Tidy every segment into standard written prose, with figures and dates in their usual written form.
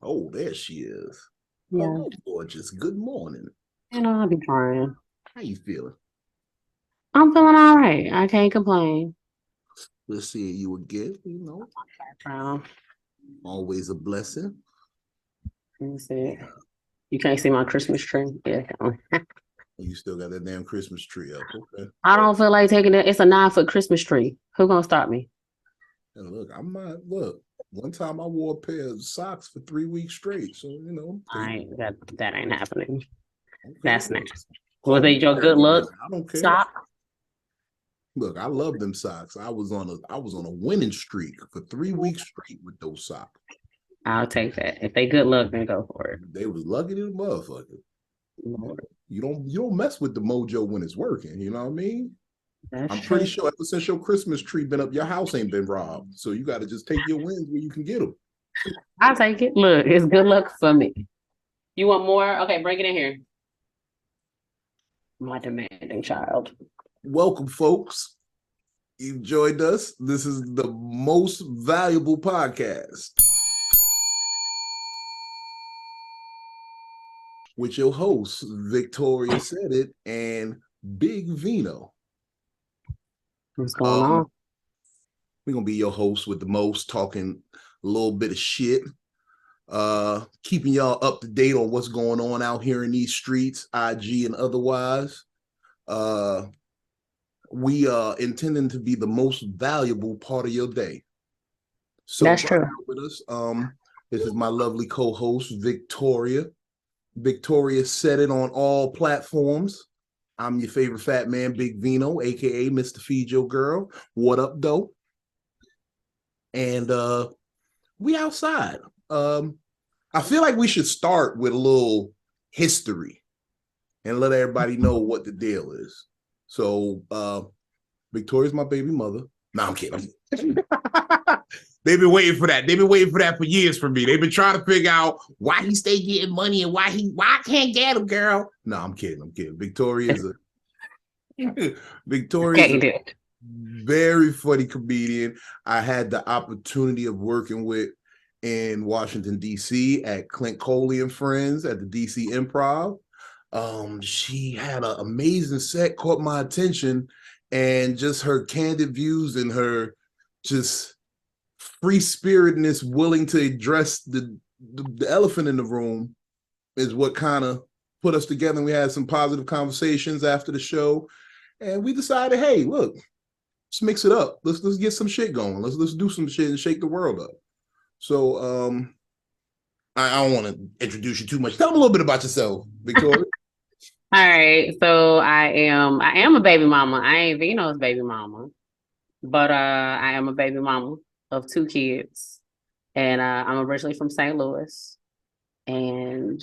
Oh, there she is. Yeah, Hello, gorgeous. Good morning. I'll be trying. How you feeling? I'm feeling all right. I can't complain. Let's see you again. Background. Always a blessing. Let me see. You can't see my Christmas tree. Yeah, You still got that damn Christmas tree up. Okay. I don't feel like taking it. It's a 9 foot Christmas tree. Who gonna stop me? And look, I'm not. Look, one time I wore a pair of socks for 3 weeks straight. So That ain't happening. okay. That's next. Was Call me it your good dirty, but luck? I don't care. Stop. Look, I love them socks. I was on a winning streak for 3 weeks straight with those socks. I'll take that. If they good luck, then go for it. They was lucky to the motherfucker. Lord, You don't mess with the mojo when it's working. You know what I mean? that's I'm pretty true. sure ever since your Christmas tree been up, your house ain't been robbed. So you got to just take your wins where you can get them. I'll take it. Look, it's good luck for me. You want more? Okay, bring it in here. My demanding child. Welcome, folks. You joined us. This is the most valuable podcast with your hosts, Victoria Said It and Big Vino. What's going on? We're gonna be your hosts with the most, talking a little bit of shit, keeping y'all up to date on what's going on out here in these streets, IG and otherwise. We are intending to be the most valuable part of your day. So That's true. with us. This is my lovely co-host, Victoria. Victoria Said It on all platforms. I'm your favorite fat man, Big Vino, aka Mr. Feed Your Girl. What up, though? And we outside. I feel like we should start with a little history and let everybody know what the deal is. So Victoria's my baby mother. No, I'm kidding. They've been waiting for that. They've been waiting for that for years from me. They've been trying to figure out why he stay getting money and why I can't get him, girl. No, I'm kidding. Victoria's a very funny comedian. I had the opportunity of working with in Washington, D.C. at Clint Coley and Friends at the D.C. Improv. She had an amazing set, caught my attention, and just her candid views and her just free spiritedness, willing to address the elephant in the room, is what kind of put us together. And we had some positive conversations after the show, and we decided, hey, look, let's mix it up. Let's get some shit going. Let's do some shit and shake the world up. So I don't want to introduce you too much. Tell them a little bit about yourself, Victoria. All right. So I am a baby mama. I ain't Vino's baby mama. But I am a baby mama of 2 kids. And I'm originally from St. Louis. And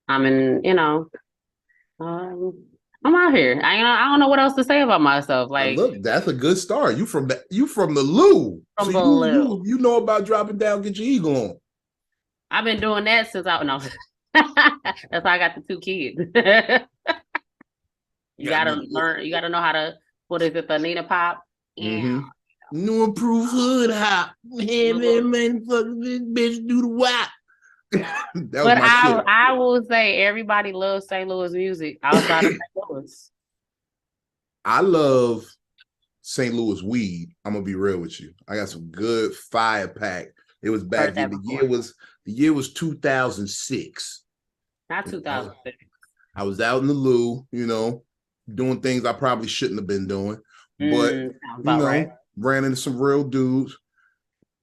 I'm I'm out here. I don't know what else to say about myself. Like Look, that's a good start. You from the Lou, so from below. you know about dropping down, get your eagle on. I've been doing that since I no. That's how I got the 2 kids. You gotta learn. You gotta know how to. What is it? The Nina Pop. Yeah. New improved hood hop. Hey man, fuck this bitch, do the wop. That was But my shit. I will say everybody loves St. Louis music outside of St. Louis. I love St. Louis weed. I'm gonna be real with you. I got some good fire pack. It was back then. The year was 2006. Not 2006. I was out in the Lou, doing things I probably shouldn't have been doing, but right. ran into some real dudes.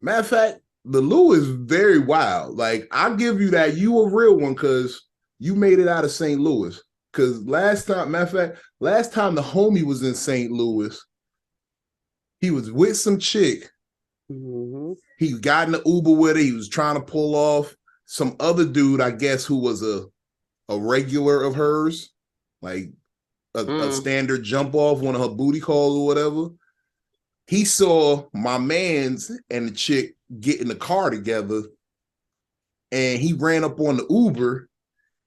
Matter of fact, the Lou is very wild. Like, I'll give you that. You a real one because you made it out of St. Louis. Because last time the homie was in St. Louis, he was with some chick. He got in the Uber with her. He was trying to pull off some other dude, I guess, who was a regular of hers, like a standard jump off, one of her booty calls or whatever. He saw my mans and the chick get in the car together, and he ran up on the Uber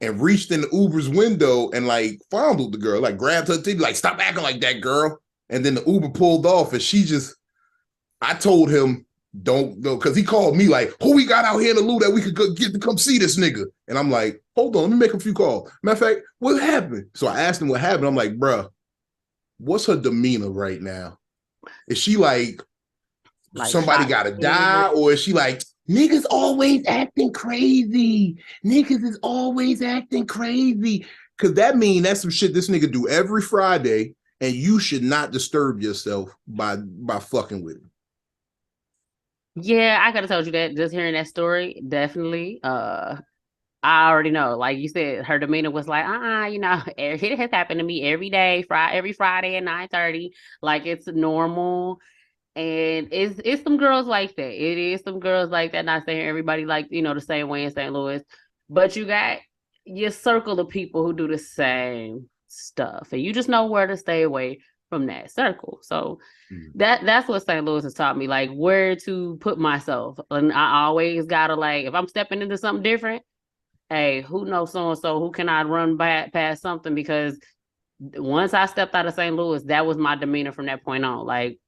and reached in the Uber's window and like fondled the girl, like grabbed her titty, like, stop acting like that, girl. And then the Uber pulled off, and I told him don't know, because he called me like, who we got out here in the Lou that we could get to come see this nigga? And I'm like, hold on, let me make a few calls. Matter of fact, what happened? So I asked him what happened. I'm like, bruh, what's her demeanor right now? Is she like somebody shocked. gotta die, or is she like, niggas always acting crazy? Niggas is always acting crazy. Cause that mean that's some shit this nigga do every Friday, and you should not disturb yourself by fucking with him. Yeah, I could have told you that just hearing that story. Definitely. I already know. Like you said, her demeanor was like, it has happened to me every day, every Friday at 9:30. Like it's normal. And it's some girls like that. It is some girls like that. Not saying everybody like, the same way in St. Louis, but you got your circle of people who do the same stuff. And you just know where to stay away from that circle. So that's what St. Louis has taught me, like where to put myself. And I always gotta, like, if I'm stepping into something different, hey, who knows so and so, who can I run back past something? Because once I stepped out of St. Louis, that was my demeanor from that point on. Like,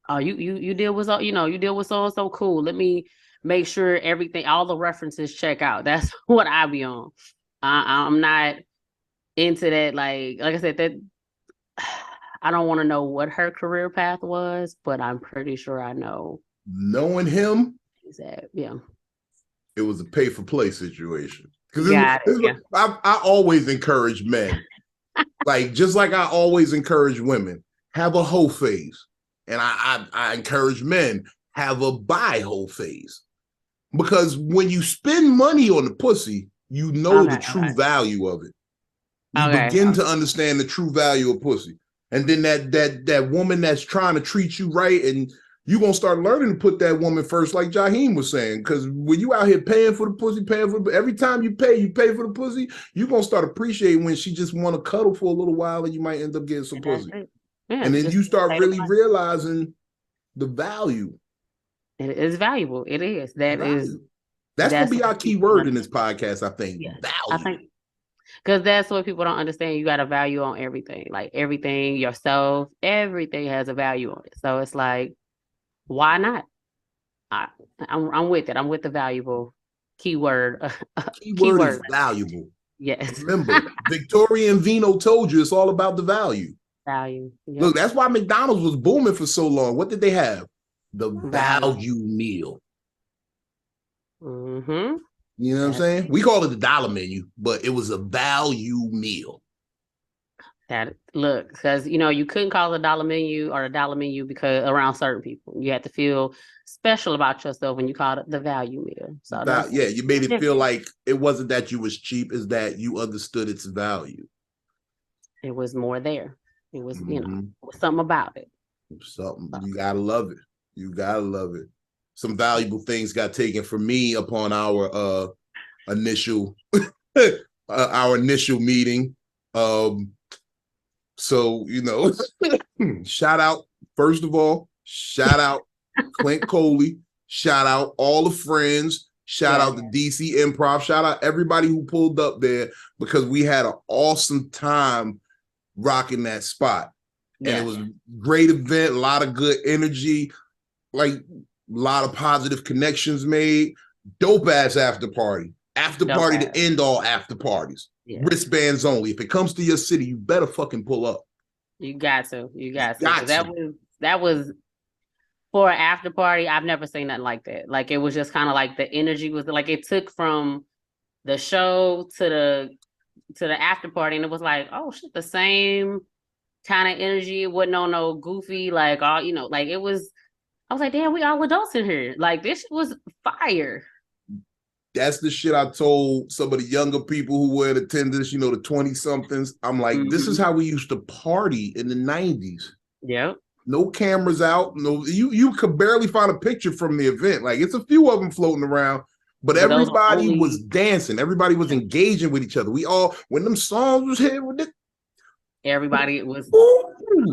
oh, you deal with you deal with so and so, cool. Let me make sure everything, all the references check out. That's what I be on. I'm not into that. Like I said, that I don't want to know what her career path was, but I'm pretty sure I know. Knowing him, yeah, it was a pay for play situation. Because I always encourage men, like just like I always encourage women, have a hoe phase, and I encourage men, have a buy hoe phase, because when you spend money on the pussy, you know the true value of it. You begin to understand the true value of pussy. And then that woman that's trying to treat you right, and you're going to start learning to put that woman first, like Jaheim was saying. Because when you out here paying for the pussy, every time you pay for the pussy, you're going to start appreciating when she just want to cuddle for a little while, and you might end up getting some pussy. Yeah, and then you start really realizing the value. It is valuable. It is. That's going to be our key word in this podcast, I think. Yeah. Value. I think because that's what people don't understand. You got a value on everything. Like everything, yourself, everything has a value on it. So it's like, why not? I'm with it. I'm with the valuable keyword. Keyword is valuable. Yes. Remember, Victoria and Vino told you it's all about the value. Value. Yep. Look, that's why McDonald's was booming for so long. What did they have? The value meal. Mm-hmm. You know what I'm saying? We call it the dollar menu, but it was a value meal. Because you couldn't call it a dollar menu because around certain people, you had to feel special about yourself when you called it the value meal. So you made it feel like it wasn't that you was cheap, is that you understood its value. It was more there. It was, something about it. Something. You gotta love it. You gotta love it. Some valuable things got taken from me upon our initial meeting. So shout out, first of all, shout out Clint Coley, shout out all the friends, shout out the DC Improv, shout out everybody who pulled up there, because we had an awesome time rocking that spot. And it was a great event, a lot of good energy, like a lot of positive connections made. Dope ass after party to end all after parties. Wristbands only. If it comes to your city, you better fucking pull up. You got to. That was for an after party. I've never seen nothing like that. Like it was just kind of like the energy was like it took from the show to the after party, and it was like, oh shit, the same kind of energy. It wasn't on no goofy, like all like it was. I was like, damn, we all adults in here. Like this was fire. That's the shit I told some of the younger people who were in attendance, the 20-somethings. I'm like, this is how we used to party in the 90s. Yep. No cameras out. No, you could barely find a picture from the event. Like it's a few of them floating around, but everybody was dancing. Everybody was engaging with each other. We all, when them songs was hit with it, everybody was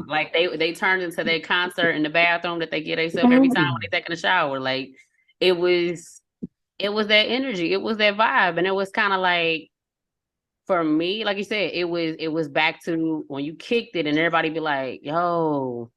like they turned into their concert in the bathroom that they get themselves every time when they taking a shower. Like it was that energy, it was that vibe, and it was kind of like, for me, like you said, it was back to when you kicked it and everybody be like, yo,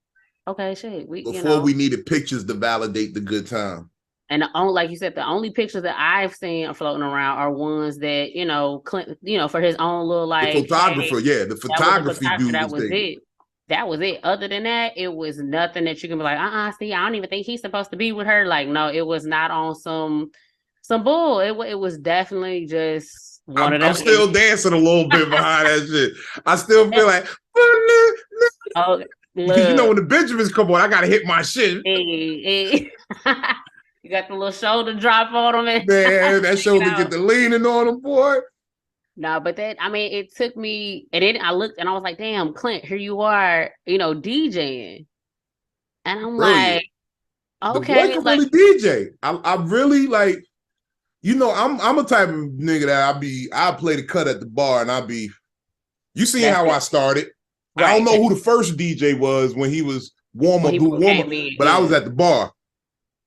Okay, shit. Before we needed pictures to validate the good time. And the only, like you said, the only pictures that I've seen floating around are ones that, Clint, for his own little The like, photographer, hey, the that was the photography photographer. dude That was was taking. it. That was it. Other than that, it was nothing that you can be like, see, I don't even think he's supposed to be with her. Like, no, it was not on some bull. It was definitely just one of them. I'm still dancing a little bit behind that shit. I still feel like, oh, because look, when the Benjamins come on, I gotta hit my shit. hey. You got the little shoulder drop on them. Man, that shoulder get the leaning on them, boy. No, but it took me, and then I looked and I was like, damn, Clint, here you are, DJing. And I'm Brilliant. like, The boy okay, can like, really DJ. I really like, I'm a type of nigga that I play the cut at the bar and you see how I started. Right. I don't know who the first DJ was when he was warm up, but I was at the bar.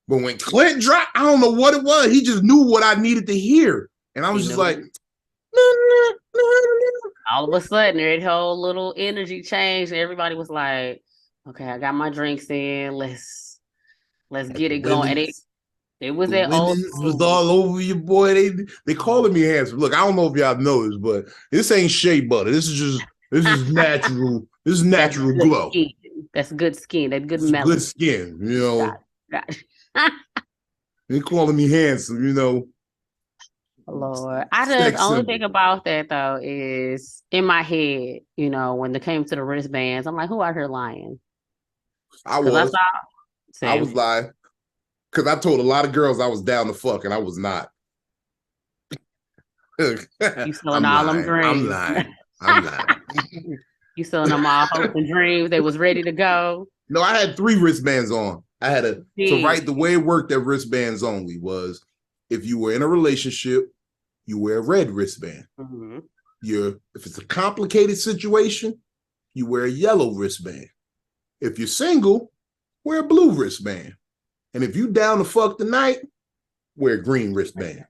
But when Clint dropped, I don't know what it was. He just knew what I needed to hear. And I was just like, all of a sudden, that whole little energy changed. Everybody was like, okay, I got my drinks in. Let's get it going. And it was that old was all over you, boy. They calling me handsome. Look, I don't know if y'all know this, but this ain't shea butter. This is natural. This is natural glow. Skin. That's good skin. That's good melon. Good skin, Got it. They calling me handsome, Lord, the only thing about that though is in my head, when it came to the wristbands, I'm like, who out here lying? I was lying because I told a lot of girls I was down to fuck and I was not. You selling all them dreams? I'm lying. You selling them all hopes and dreams? They was ready to go. No, I had 3 wristbands on. I had the way it worked at wristbands only was if you were in a relationship, you wear a red wristband. Mm-hmm. If it's a complicated situation, you wear a yellow wristband. If you're single, wear a blue wristband. And if you down to fuck tonight, wear a green wristband.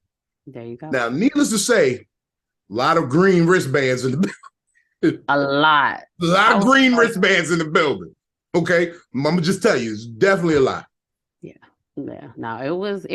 There you go. Now, needless to say, a lot of green wristbands in the building. A lot of green wristbands in the building. Okay, I'm gonna just tell you, it's definitely a lot. Yeah. No, it was,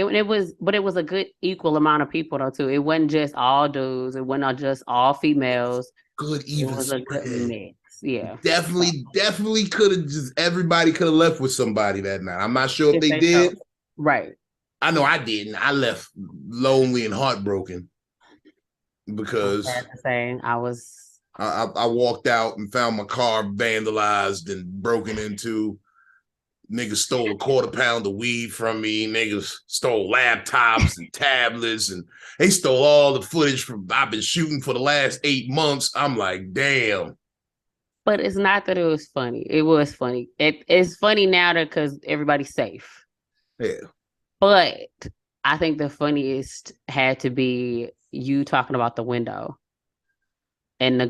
but it was a good equal amount of people though too. It wasn't just all dudes. It wasn't just all females. Good even. It was a good mix. Yeah. Definitely could have everybody could have left with somebody that night. I'm not sure if they did. Right. I know I didn't. I left lonely and heartbroken because I walked out and found my car vandalized and broken into. Niggas stole a quarter pound of weed from me. Niggas stole laptops and tablets, and they stole all the footage from I've been shooting for the last 8 months. I'm like, damn. But it's not that it was funny. It was funny. It's funny now because everybody's safe. Yeah. But I think the funniest had to be you talking about the window and the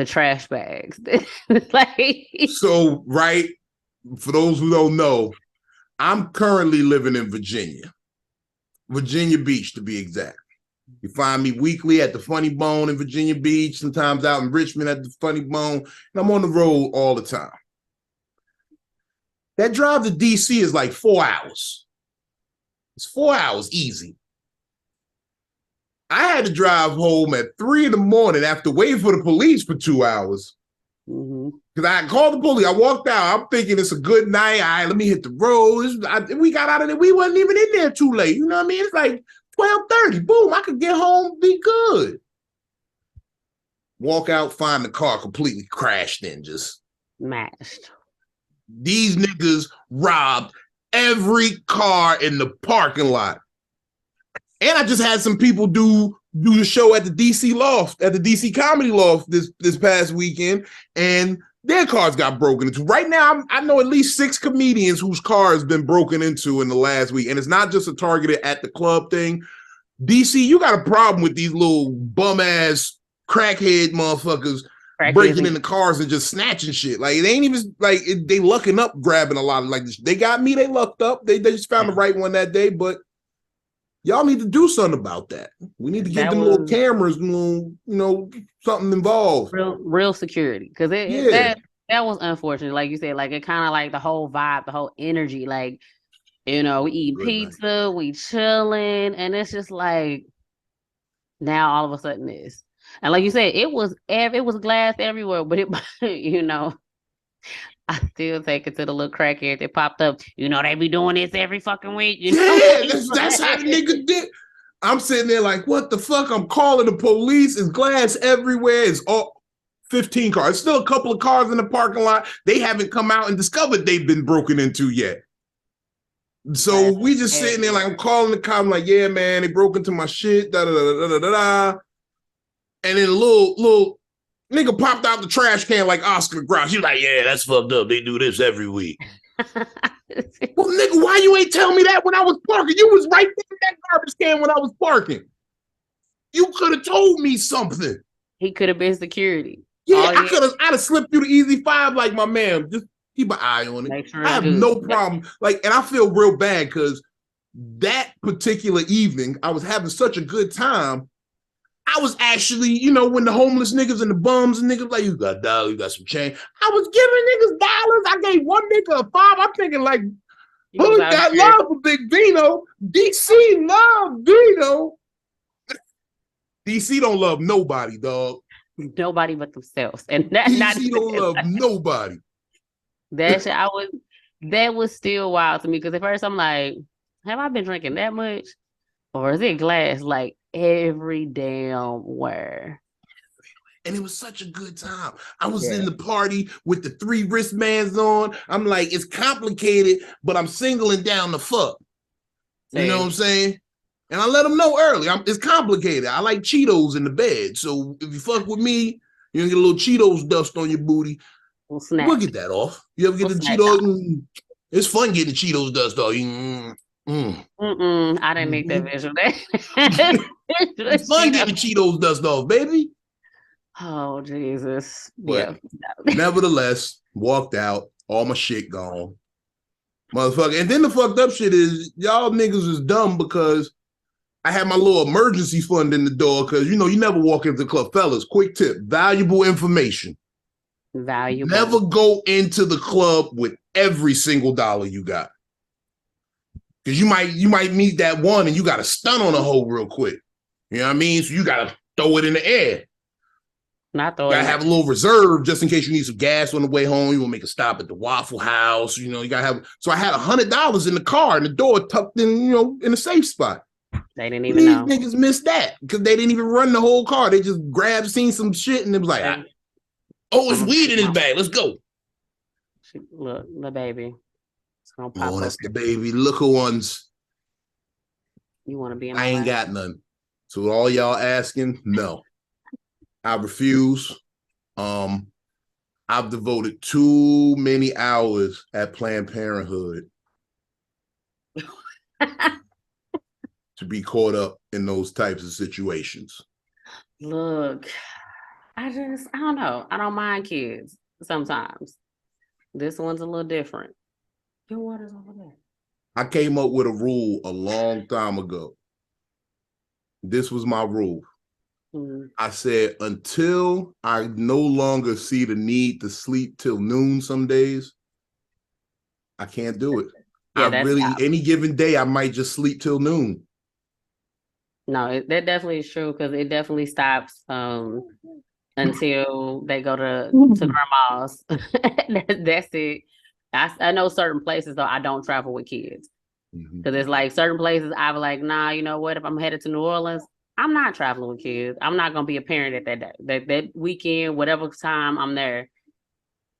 trash bags. So, right. For those who don't know, I'm currently living in Virginia Beach to be exact. You find me weekly at the Funny Bone in Virginia Beach, sometimes out in Richmond at the Funny Bone, and I'm on the road all the time. That drive to DC is like 4 hours. It's 4 hours easy. I had to drive home at 3 a.m. after waiting for the police for 2 hours. Because I called the police. I walked out. I'm thinking it's a good night. All right, let me hit the road. We got out of there. We wasn't even in there too late. You know what I mean? It's like 12:30. Boom, I could get home, be good. Walk out, find the car completely crashed in, just smashed. These niggas robbed every car in the parking lot. And I just had some people do the show at the DC Loft, at the DC Comedy Loft this past weekend, and their cars got broken into. Right now, I know at least 6 comedians whose car has been broken into in the last week, and it's not just a targeted at the club thing. DC, you got a problem with these little bum-ass crackhead motherfuckers breaking into cars and just snatching shit. Like, it ain't even, like, they lucking up grabbing a lot of, like, they got me, they lucked up. They just found the right one that day, but y'all need to do something about that. We need to get them little cameras, something involved. Real security. Because That was unfortunate. Like you said, like it kind of like the whole vibe, the whole energy. Like, you know, we eat Good night. pizza, we chilling, and it's just like now all of a sudden this. And like you said, it was glass everywhere, but it you know, I still take it to the little crackhead that popped up. You know, they be doing this every fucking week. You know, Yeah, that's how the nigga did. I'm sitting there like, what the fuck? I'm calling the police. It's glass everywhere. It's all 15 cars. Still a couple of cars in the parking lot. They haven't come out and discovered they've been broken into yet. So glass we just sitting there like, I'm calling the cop. I'm like, yeah, man, they broke into my shit. Da da da da da da. And then a little nigga popped out the trash can like Oscar Grouch. He was like, yeah, that's fucked up. They do this every week. Well, nigga, why you ain't tell me that when I was parking? You was right there in that garbage can when I was parking. You could have told me something. He could have been security. Yeah, I'd have slipped you the easy five like my man. Just keep an eye on it. Make sure I have good. no problem. Like, and I feel real bad because that particular evening, I was having such a good time. I was actually, you know, when the homeless niggas and the bums and niggas like, you got $1, you got some change. I was giving niggas dollars. I gave one nigga a 5. I'm thinking like, who got love for Big Vino? DC love Vino. DC don't love nobody, dog. Nobody but themselves, and that DC don't love nobody. That was still wild to me because at first I'm like, have I been drinking that much, or is it glass like every damn where? And it was such a good time. I was in the party with the 3 wristbands on. I'm like, it's complicated, but I'm singling down the fuck. You know what I'm saying? And I let them know early. It's complicated. I like Cheetos in the bed. So if you fuck with me, you're gonna get a little Cheetos dust on your booty. We'll get that off. You ever get the Cheetos? It's fun getting the Cheetos dust off. I didn't make that visual. It's fun getting the Cheetos dust off, baby. Oh, Jesus. But nevertheless, walked out, all my shit gone. Motherfucker. And then the fucked up shit is y'all niggas is dumb because I had my little emergency fund in the door because, you know, you never walk into the club. Fellas, quick tip, valuable information. Valuable. Never go into the club with every single dollar you got. Because you might meet that one and you got to stun on a hoe real quick. You know what I mean? So you got to throw it in the air. Not throwing. Gotta have a little reserve just in case you need some gas on the way home. You want to make a stop at the Waffle House. You know, you gotta have. So I had $100 in the car and the door tucked in, you know, in a safe spot. They didn't even know. These niggas missed that because they didn't even run the whole car. They just seen some shit, and it was like, oh, it's weed in his bag. Let's go. Look, the baby. It's gonna pop up. That's the baby. Look who ones. You want to be in my I ain't got none. So all y'all asking, no. I refuse. I've devoted too many hours at Planned Parenthood to be caught up in those types of situations. Look, I don't know. I don't mind kids sometimes. This one's a little different. Your water's over there. I came up with a rule a long time ago. This was my rule. I said, until I no longer see the need to sleep till noon some days, I can't do it. Any given day, I might just sleep till noon. No, that definitely is true because it definitely stops until they go to grandma's. That's it. I know certain places, though, I don't travel with kids. Because it's like certain places, I was like, nah, you know what? If I'm headed to New Orleans, I'm not traveling with kids. I'm not gonna be a parent at that day. That weekend, whatever time I'm there,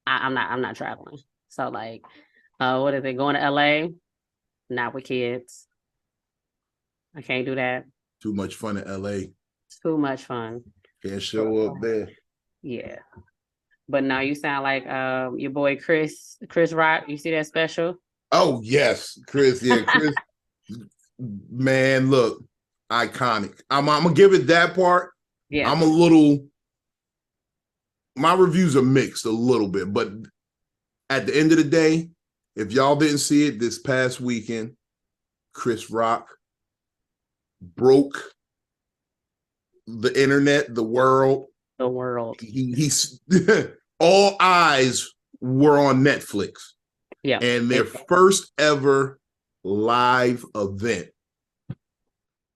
I'm not traveling. So like, what is it? Going to LA? Not with kids. I can't do that. Too much fun in LA. Too much fun. Can't show up there. Yeah. But now you sound like your boy Chris Rock. You see that special? Oh yes, Chris. Yeah, Chris. Man, look. Iconic. I'm gonna give it that part. Yeah. My reviews are mixed a little bit, but at the end of the day, if y'all didn't see it this past weekend, Chris Rock broke the internet, the world. The world. He's all eyes were on Netflix. Yeah. And their first ever live event.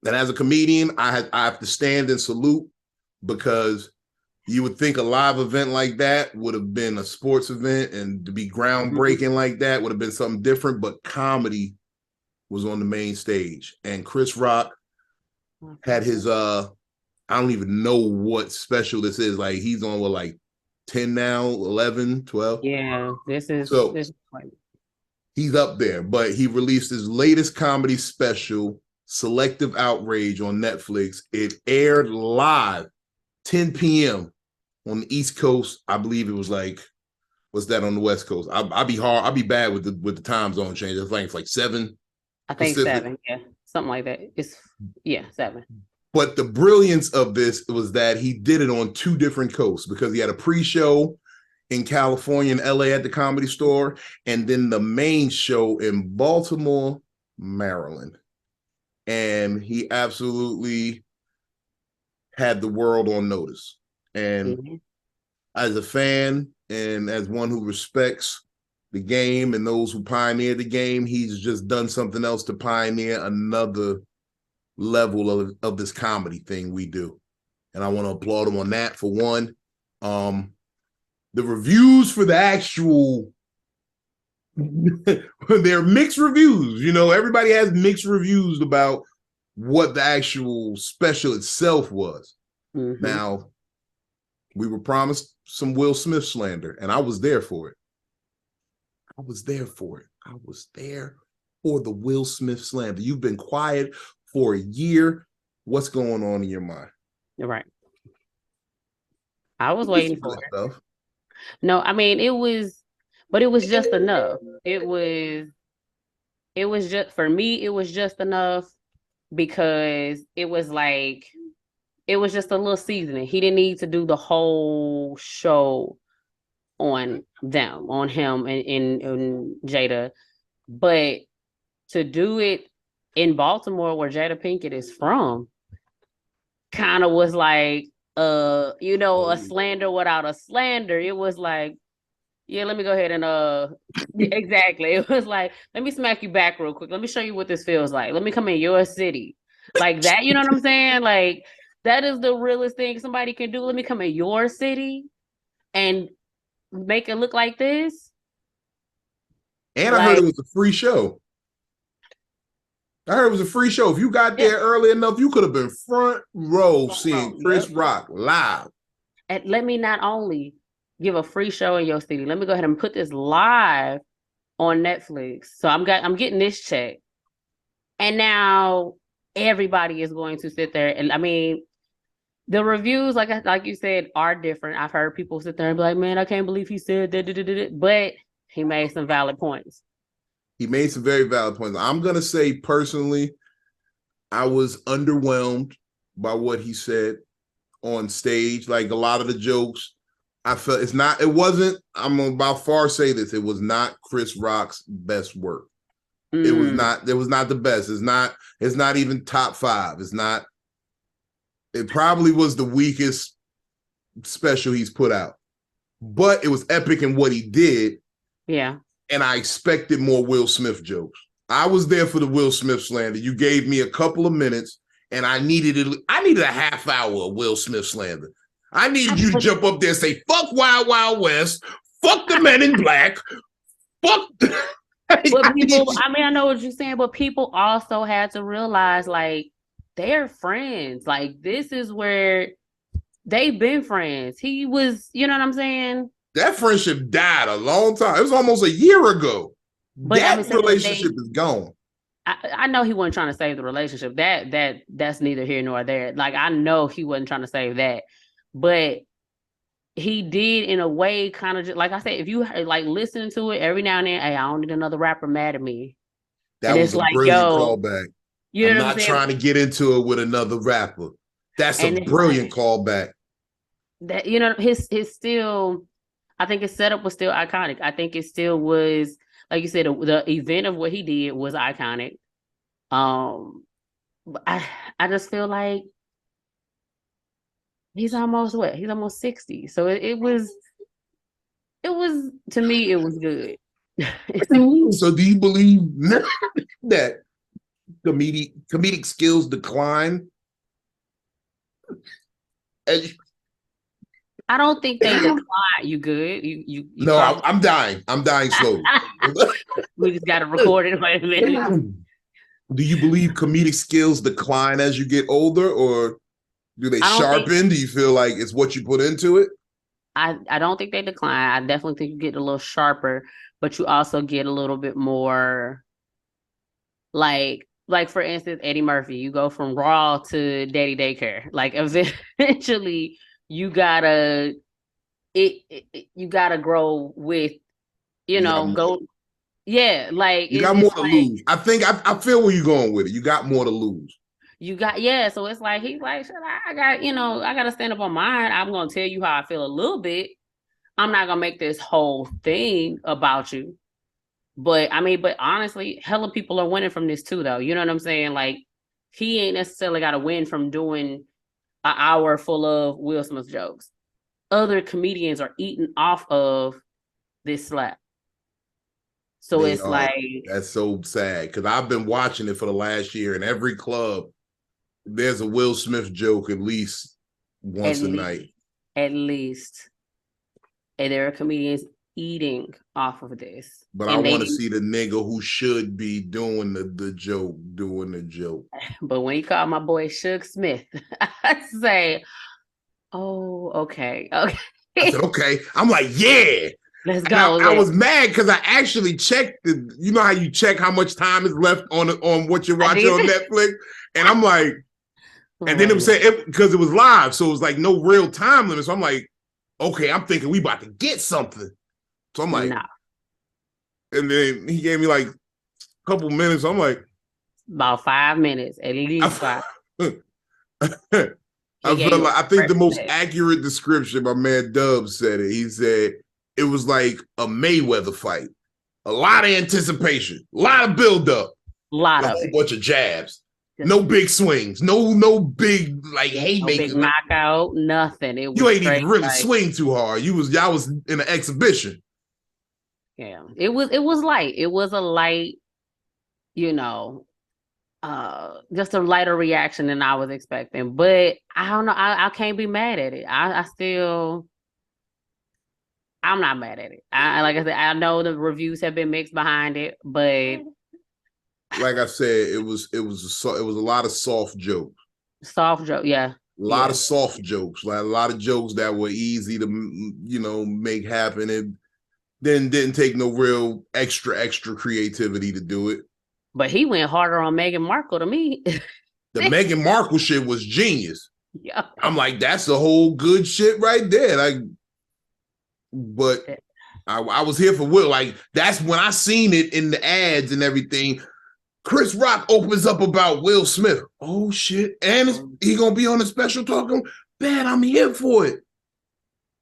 And as a comedian, I have to stand and salute, because you would think a live event like that would have been a sports event, and to be groundbreaking like that would have been something different, but comedy was on the main stage. And Chris Rock had his I don't even know what special this is. Like, he's on what, like 10 now, 11, 12? Yeah, this is he's up there, but he released his latest comedy special, Selective Outrage, on Netflix. It aired live 10 p.m. on the East Coast. I believe it was like, what's that on the West Coast? I'll be bad with the time zone change. I think it's like 7. I think Pacific. 7, yeah, something like that. It's 7. But the brilliance of this was that he did it on 2 different coasts, because he had a pre-show in California and LA at the Comedy Store, and then the main show in Baltimore, Maryland. And he absolutely had the world on notice. And as a fan and as one who respects the game and those who pioneered the game, he's just done something else to pioneer another level of this comedy thing we do. And I want to applaud him on that, for one. The reviews for the actual they're mixed reviews. You know, everybody has mixed reviews about what the actual special itself was. Now, we were promised some Will Smith slander, and I was there for it. I was there for the Will Smith slander. You've been quiet for a year. What's going on in your mind? You're right. I was waiting for it. Stuff. No, I mean, it was just enough. It was just, for me, it was just enough, because it was just a little seasoning. He didn't need to do the whole show on him and Jada. But to do it in Baltimore, where Jada Pinkett is from, kind of was like, a slander without a slander. It was like, yeah, let me go ahead and exactly. It was like, let me smack you back real quick. Let me show you what this feels like. Let me come in your city. Like that, you know what I'm saying? Like, that is the realest thing somebody can do. Let me come in your city and make it look like this. And I heard it was a free show. If you got there early enough, you could have been front row seeing Chris Rock live. And let me not only give a free show in your city, let me go ahead and put this live on Netflix. So I'm getting this check. And now everybody is going to sit there. And I mean, the reviews, like you said, are different. I've heard people sit there and be like, man, I can't believe he said that. But he made some valid points. He made some very valid points. I'm going to say, personally, I was underwhelmed by what he said on stage. Like, a lot of the jokes, I felt I'm going to by far say this, it was not Chris Rock's best work. It was not the best. It's not even top 5. It probably was the weakest special he's put out. But it was epic in what he did. Yeah. And I expected more Will Smith jokes. I was there for the Will Smith slander. You gave me a couple of minutes, and I needed a half hour of Will Smith slander. I needed you to jump up there and say, fuck Wild Wild West, fuck the Men in Black, fuck. But people, I know what you're saying, but people also had to realize, like, they're friends. Like, this is where they've been friends. He was, you know what I'm saying? That friendship died a long time. It was almost a year ago. But that relationship is gone. I know he wasn't trying to save the relationship. That's neither here nor there. Like, I know he wasn't trying to save that. But he did, in a way, kind of just, like I said, if you like listening to it every now and then, hey, I don't need another rapper mad at me. That was a brilliant callback. I'm not trying to get into it with another rapper. That's a brilliant callback. That, his still, I think his setup was still iconic. I think it still was, like you said, the event of what he did was iconic. I just feel like he's almost 60. So it was It was, to me, it was good. So do you believe that comedic skills decline? I don't think they decline. You good? You No, cough? I'm dying. I'm dying slowly. We just got to record it. Wait a minute. Do you believe comedic skills decline as you get older, or do they I don't think sharpen? Do you feel like it's what you put into it? I don't think they decline. I definitely think you get a little sharper, but you also get a little bit more like for instance, Eddie Murphy. You go from Raw to Daddy Daycare. Like eventually, you gotta you gotta grow with You got go. Yeah, like you got more it's to like lose. I think I feel where you're going with it. You got more to lose. you got, yeah. So it's like he's like, "Shit, I got, I gotta stand up on mine. I'm gonna tell you how I feel a little bit. I'm not gonna make this whole thing about you." But I mean, but honestly, hella people are winning from this too, though. You know what I'm saying? Like, he ain't necessarily got to win from doing an hour full of Will Smith jokes. Other comedians are eating off of this slap. So They it's are. like, That's so sad because I've been watching it for the last year, and every club there's a Will Smith joke at least at once a least, night. at least, and there are comedians eating off of this, But I and want they. to see the nigga who should be doing the joke doing the joke. But when you call my boy Suge Smith, I say, "Oh, okay, okay." I said, okay. I'm like, yeah. Let's And go. I was mad because I actually checked you know how you check how much time is left on what you're watching on Netflix? And I'm like, and then it was saying because it was live, so it was like no real time limit. So I'm like, okay, I'm thinking we about to get something. So I'm like, nah. and then he gave me like a couple minutes. I'm like, About 5 minutes, at least five. He I gave felt you like I think the most a accurate description, my man Dub said it. He said it was like a Mayweather fight. A lot of anticipation, a lot of buildup, lot a of whole it. bunch of jabs. No big swings, no big like No big haymakers. knockout, nothing. It You was ain't straight even really like, swing too hard. Y'all was in an exhibition. yeah. It was light. It was a light, you know, just a lighter reaction than I was expecting. But I don't know. I can't be mad at it. I still, I'm not mad at it. I like I said, I know the reviews have been mixed behind it, but Like I said, it was a lot of soft jokes. soft joke, yeah. A lot Yeah. of soft jokes, like a lot of jokes that were easy to make happen, and then didn't take no real extra creativity to do it. But he went harder on Meghan Markle to me. The Meghan Markle shit was genius. Yeah. I'm like, that's the whole good shit right there. Like, but I was here for Will. Like, that's when I seen it in the ads and everything. Chris Rock opens up about Will Smith. Oh shit. And he gonna be on a special talking. Man, I'm here for it.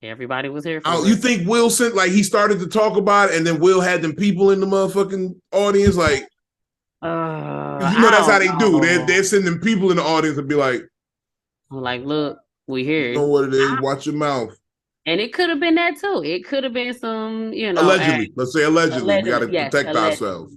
Everybody was here for You it. think Will sent like he started to talk about it and then Will had them people in the motherfucking audience? Like, that's how I they don't do. know. They're sending people in the audience and be like, Like, look, we you here. know what it is, watch your mouth. And it could have been that too. It could have been some, Allegedly. Let's say allegedly. We allegedly, gotta yes, protect allegedly. ourselves.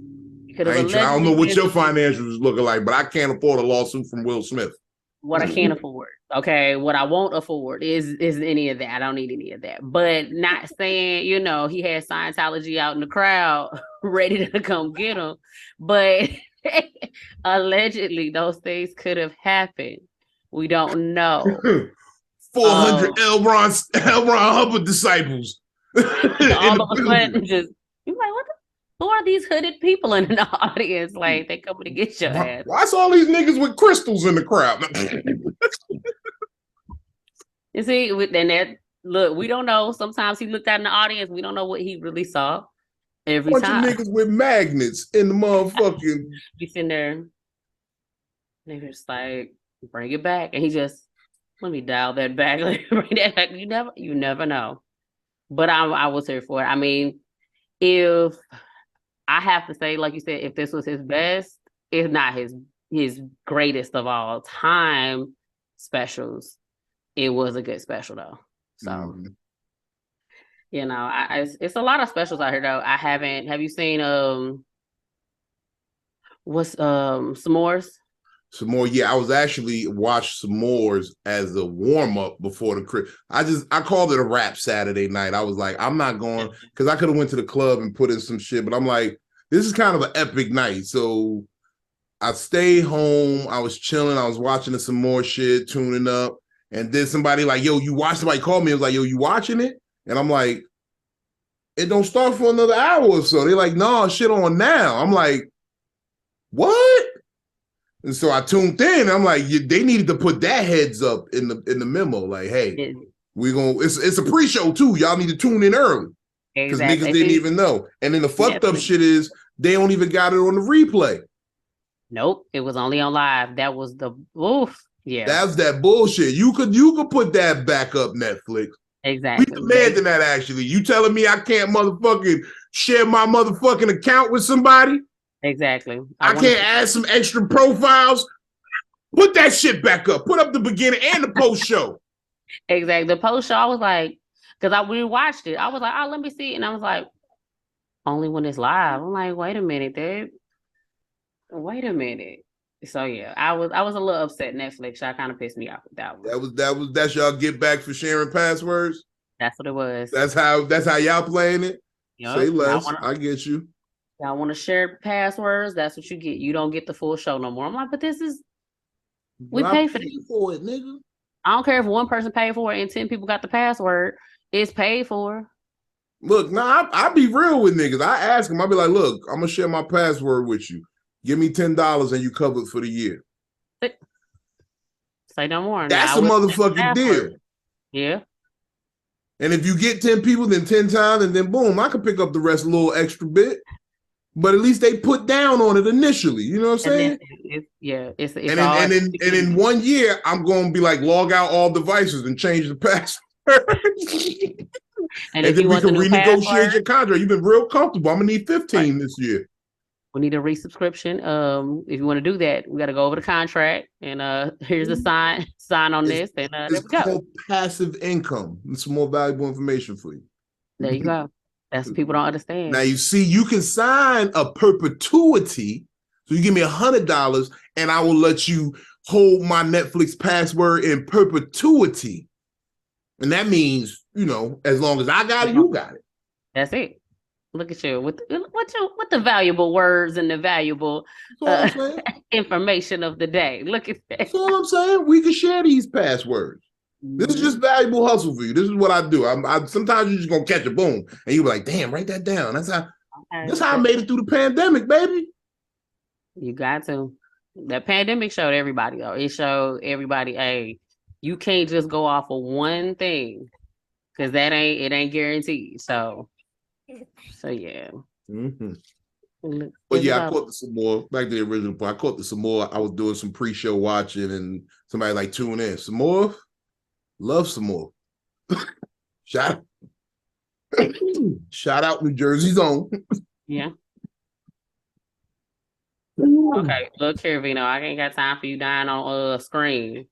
It could have I don't know allegedly what been your some, financials is looking like, but I can't afford a lawsuit from Will Smith. what I can't afford. Okay. What I won't afford is any of that. I don't need any of that. But not saying, he had Scientology out in the crowd ready to come get him. But allegedly those things could have happened. We don't know. 400 L. Ron Hubbard disciples. All of a sudden, just you're like, who are these hooded people in the audience? Like, they coming to get your ass. Why's all these niggas with crystals in the crowd? You see, and that look, we don't know. Sometimes he looked out in the audience. We don't know what he really saw every Bunch time. of niggas with magnets in the motherfucking. He's sitting there, and they're just like, bring it back. And he just, let me dial that back. Bring that back. You never know. But I was here for it. I mean, if I have to say, like you said, if this was his best, it's not his greatest of all time specials. It was a good special though. So You know, it's a lot of specials out here though. Have you seen what's s'mores? Some more, yeah. I was actually watched some more as a warm up before the crib. I called it a rap Saturday night. I was like, I'm not going because I could have went to the club and put in some shit, but I'm like, this is kind of an epic night. So I stayed home. I was chilling. I was watching some more shit, tuning up, and then somebody like, yo, you watch? Somebody called me. It was like, yo, you watching it? And I'm like, it don't start for another hour or so. They're like, no, shit on now. I'm like, what? And so I tuned in. I'm like, they needed to put that heads up in the memo. Like, hey, we're gonna. It's a pre-show too. Y'all need to tune in early because niggas didn't even know. And then the fucked up shit is they don't even got it on the replay. Nope, it was only on live. That was the oof. Yeah, that's that bullshit. You could put that back up Netflix. Exactly. We demanding that actually. You telling me I can't motherfucking share my motherfucking account with somebody? Exactly. I can't add some extra profiles. Put that shit back up. Put up the beginning and the post show. Exactly. The post show, I was like, because we watched it. I was like, oh, let me see. And I was like, only when it's live. I'm like, wait a minute, dude. Wait a minute. So yeah, I was a little upset. Netflix, y'all kind of pissed me off with that one. That's y'all get back for sharing passwords. That's what it was. That's how y'all playing it. Yep. Say less. I get you. Y'all want to share passwords? That's what you get. You don't get the full show no more. I'm like, but this is we pay for it, nigga. I don't care if one person paid for it and 10 people got the password. It's paid for. Look, I be real with niggas. I ask them. I be like, look, I'm gonna share my password with you. Give me $10 and you covered for the year. Say no more. That's a motherfucking deal. Yeah. And if you get 10 people, then 10 times, and then boom, I can pick up the rest a little extra bit. But at least they put down on it initially. You know what I'm saying? It's and in 1 year, I'm going to be like, log out all devices and change the password. and then we can renegotiate your contract. You've been real comfortable. I'm going to need 15 this year. We need a resubscription. If you want to do that, we got to go over the contract and here's the sign on this. And it's called passive income. It's more valuable information for you. There you go. That's what people don't understand. Now you see, you can sign a perpetuity. So you give me $100 and I will let you hold my Netflix password in perpetuity. And that means, as long as I got it, you got it. That's it. Look at you with the valuable words and the valuable information of the day. Look at that. That's all I'm saying. We can share these passwords. This is just valuable hustle for you. This is what I do. Sometimes you're just gonna catch a boom, and you be like, "Damn, write that down." That's how I made it through the pandemic, baby. You got to. The pandemic showed everybody, though. It showed everybody, hey, you can't just go off of one thing because it ain't guaranteed. So yeah. Mm-hmm. But yeah, I caught some more. Back to the original point, I caught some more. I was doing some pre-show watching, and somebody like tune in. Some more. Love some more. Shout out New Jersey's own. Yeah. Okay, look here, Vino. I ain't got time for you dying on screen.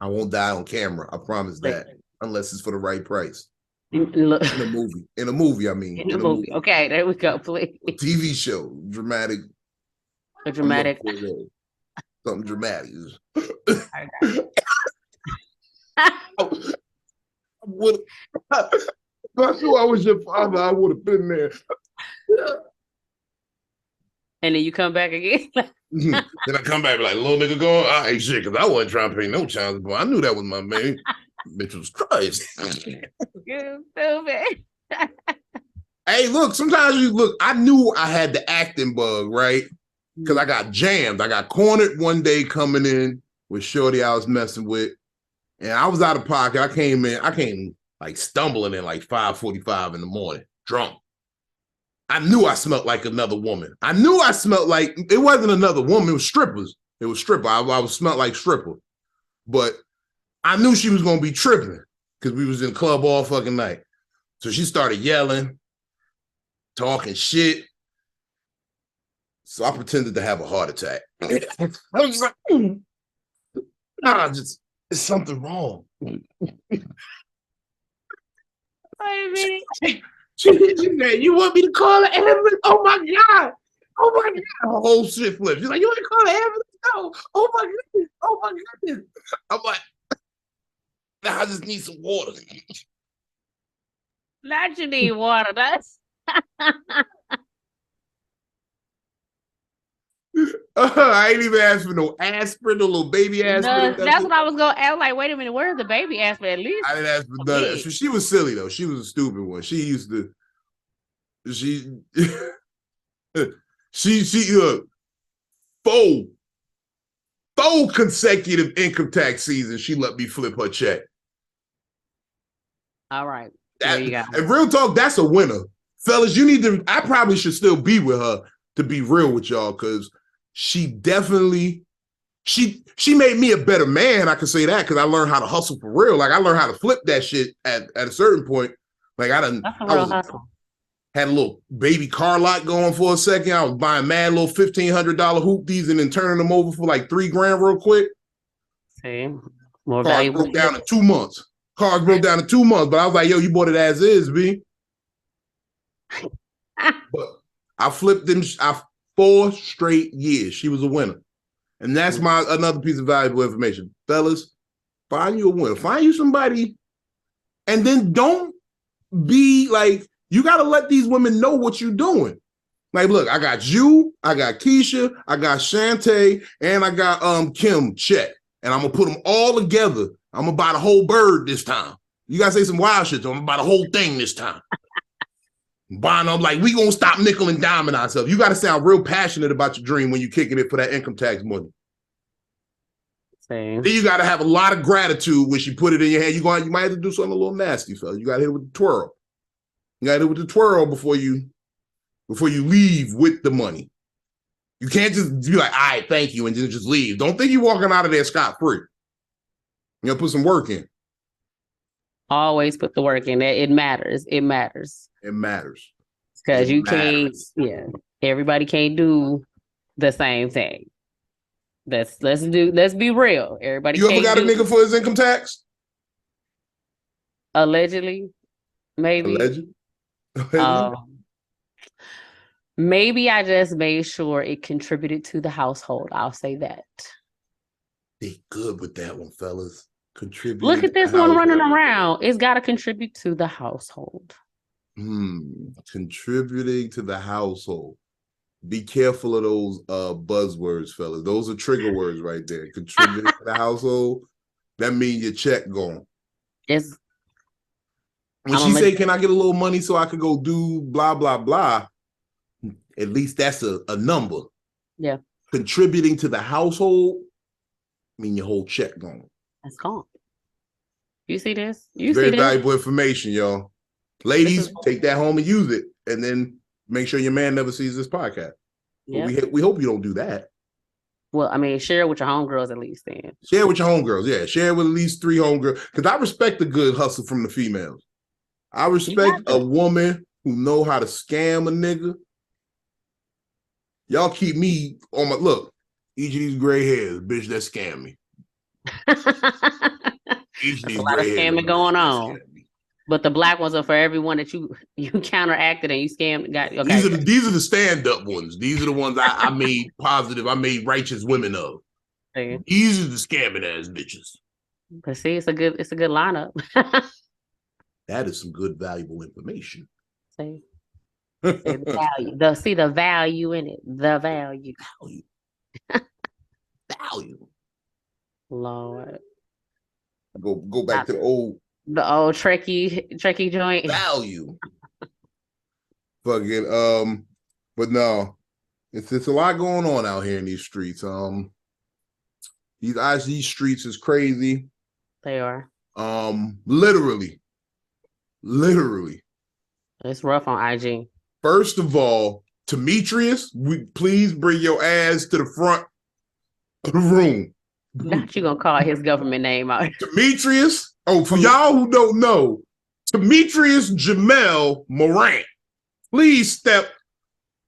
I won't die on camera. I promise that. Unless it's for the right price. In a movie, I mean. In a movie. Okay, there we go, please. A TV show. Dramatic. A dramatic. Something dramatic. If I knew I was your father, I would have been there. And then you come back again. Then I come back like, little nigga going, I ain't shit, because I wasn't trying to pay no child support. I knew that was my man. Bitch was Christ. You stupid. Hey, look, sometimes I knew I had the acting bug, right? Because I got jammed. I got cornered one day coming in with Shorty I was messing with. And I was out of pocket. I came like stumbling in like 5:45 in the morning, drunk. I knew I smelled like another woman. I knew I smelled like, it wasn't another woman, it was strippers. It was stripper. I was smelled like stripper. But I knew she was gonna be tripping because we was in the club all fucking night. So she started yelling, talking shit. So I pretended to have a heart attack. I was like, there's something wrong. Wait a minute. She said, "You want me to call an ambulance? Oh my god! Oh my god!" Her whole shit flipped. She's like, "You want to call an ambulance? No! Oh my goodness! Oh my goodness!" I'm like, "Nah, I just need some water." Not you need water. That's I ain't even asked for no aspirin, no little baby aspirin. that's what I was going to ask. Like, wait a minute, where's the baby aspirin? At least I didn't ask for none of that. She was silly though. She was a stupid one. She used to. She she four consecutive income tax seasons. She let me flip her check. All right. That, you go. and real talk, that's a winner. Fellas, you need to, I probably should still be with her to be real with y'all, because she definitely, she made me a better man. I can say that because I learned how to hustle for real. Like I learned how to flip that shit at a certain point. Like I had a little baby car lot going for a second. I was buying mad little $1,500 hoopties and then turning them over for like $3,000 real quick. Same. More Cars valuable. broke down in 2 months. Cars broke down in 2 months, but I was like, "Yo, you bought it as is, B." But I flipped them 4 straight years. She was a winner. And that's another piece of valuable information. Fellas, find you a winner. Find you somebody. And then don't be like, you got to let these women know what you're doing. Like, look, I got you, I got Keisha, I got Shantae, and I got Kim, check. And I'm going to put them all together. I'm going to buy the whole bird this time. You got to say some wild shit. So I'm going to buy the whole thing this time. Buying them like, we going to stop nickel and diming ourselves. You got to sound real passionate about your dream when you're kicking it for that income tax money. Same. Then you got to have a lot of gratitude when she put it in your hand. You might have to do something a little nasty, fella. You got to hit it with the twirl. You got to hit it with the twirl before you leave with the money. You can't just be like, "All right, thank you," and then just leave. Don't think you're walking out of there scot-free. You got to put some work in. Always put the work in. It matters. It matters. It matters. Because you can't, everybody can't do the same thing. Let's be real. Everybody You ever got a nigga for his income tax? Allegedly, maybe. Allegedly? Maybe I just made sure it contributed to the household. I'll say that. Be good with that one, fellas. Contribute. Look at this one running around. It's got to contribute to the household. Contributing to the household. Be careful of those buzzwords, fellas. Those are trigger words right there. Contributing to the household. That means your check gone. When she say, "Can I get a little money so I could go do blah, blah, blah?" At least that's a number. Yeah. Contributing to the household mean your whole check gone. That's gone. You see this? Very valuable information, y'all. Ladies, take that home and use it, and then make sure your man never sees this podcast. Yep. We hope you don't do that. Well, I mean, share it with your homegirls at least then. Share it with your homegirls, yeah. Share it with at least 3 homegirls. Because I respect a good hustle from the females. I respect a woman who know how to scam a nigga. Y'all keep me on my look. Each of these gray hairs, bitch, that scam me. Each of these a lot of scamming going on. But the black ones are for everyone that you counteracted and you scammed. Okay. These are the stand-up ones. These are the ones I made positive. I made righteous women of. Okay. These are the scamming ass bitches. But see, it's a good lineup. That is some good, valuable information. See, the value in it. The value. Value. Lord. Go back to the old Trekkie joint. Value. Fucking but no, it's a lot going on out here in these streets. These streets is crazy. They are. Literally. It's rough on IG. First of all, Demetrius, please bring your ass to the front of the room. Not you gonna call his government name out. Demetrius. Oh, for y'all who don't know, Demetrius Jamel Morant. Please step.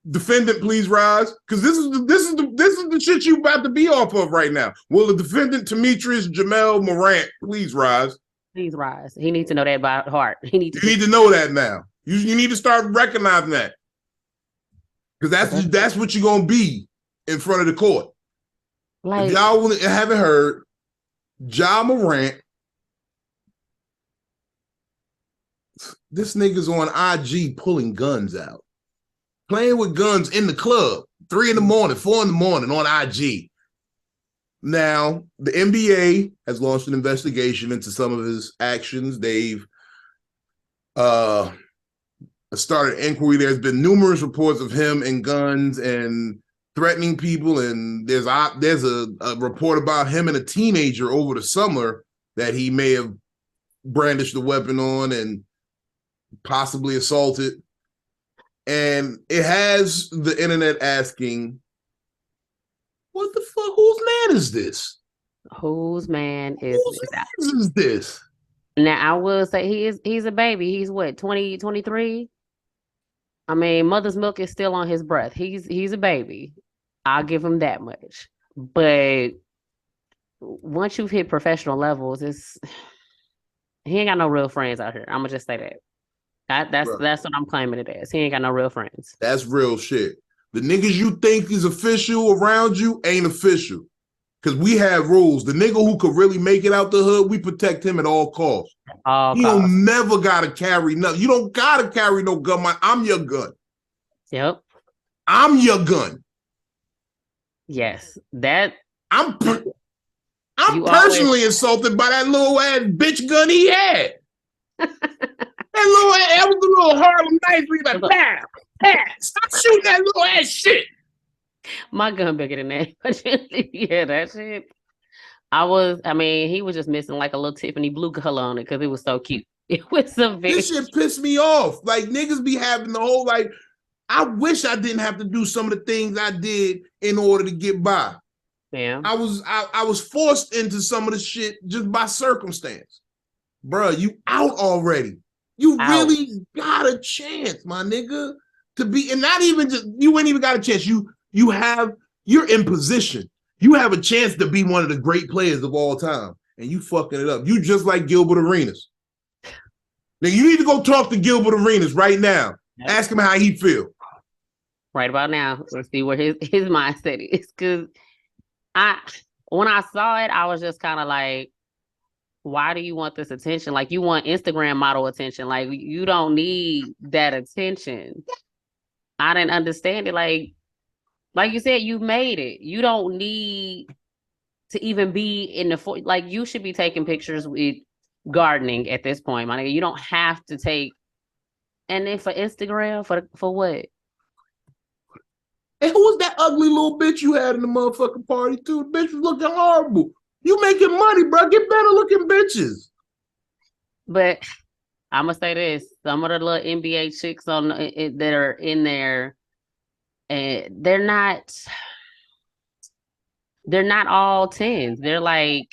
Defendant, please rise. Because this is the shit you about to be off of right now. Will the defendant Demetrius Jamel Morant please rise? Please rise. He needs to know that by heart. He needs You need to know that now. You need to start recognizing that. Because that's what you're gonna be in front of the court. Like, if y'all haven't heard, Ja Morant, this nigga's on IG pulling guns out, playing with guns in the club, 3 in the morning, 4 in the morning on IG. Now, the NBA has launched an investigation into some of his actions. They've started inquiry. There's been numerous reports of him and guns and threatening people, and there's a report about him and a teenager over the summer that he may have brandished the weapon on and possibly assaulted. And it has the internet asking, what the fuck? Whose man is this? Whose man is this? Now, I will say he's a baby. He's what, 20, 23? I mean, mother's milk is still on his breath. He's a baby. I'll give him that much. But once you've hit professional levels, he ain't got no real friends out here. I'm gonna just say that. That's what I'm claiming it as. He ain't got no real friends. That's real shit. The niggas you think is official around you ain't official. Because we have rules. The nigga who could really make it out the hood, we protect him at all costs. You don't never gotta carry nothing. You don't gotta carry no gun. I'm your gun. Yep. I'm your gun. Yes. That I'm personally insulted by that little ass bitch gun he had. That was the little Harlem knife. We like, stop shooting that little ass shit. My gun bigger than that. Yeah, that shit. He was just missing like a little Tiffany blue color on it because it was so cute. It was this shit pissed me off. Like, niggas be having the whole, like, I wish I didn't have to do some of the things I did in order to get by. Yeah. I was forced into some of the shit just by circumstance. Bruh, you out already. You really got a chance, my nigga, to be, and not even just, you ain't even got a chance. You're in position. You have a chance to be one of the great players of all time, and you fucking it up. You just like Gilbert Arenas. Now you need to go talk to Gilbert Arenas right now. Yep. Ask him how he feel. Right about now, let's see where his mindset is. Because when I saw it, I was just kind of like, why do you want this attention? Like, you want Instagram model attention. Like, you don't need that attention. I didn't understand it. Like you said, you made it. You don't need to even be in the like, you should be taking pictures with gardening at this point, my nigga. You don't have to take. And then for Instagram, for what? And who was that ugly little bitch you had in the motherfucking party too? The bitch was looking horrible. You making money, bro. Get better looking bitches. But I'm gonna say this: some of the little NBA chicks that are in there, and they're not all 10s. They're like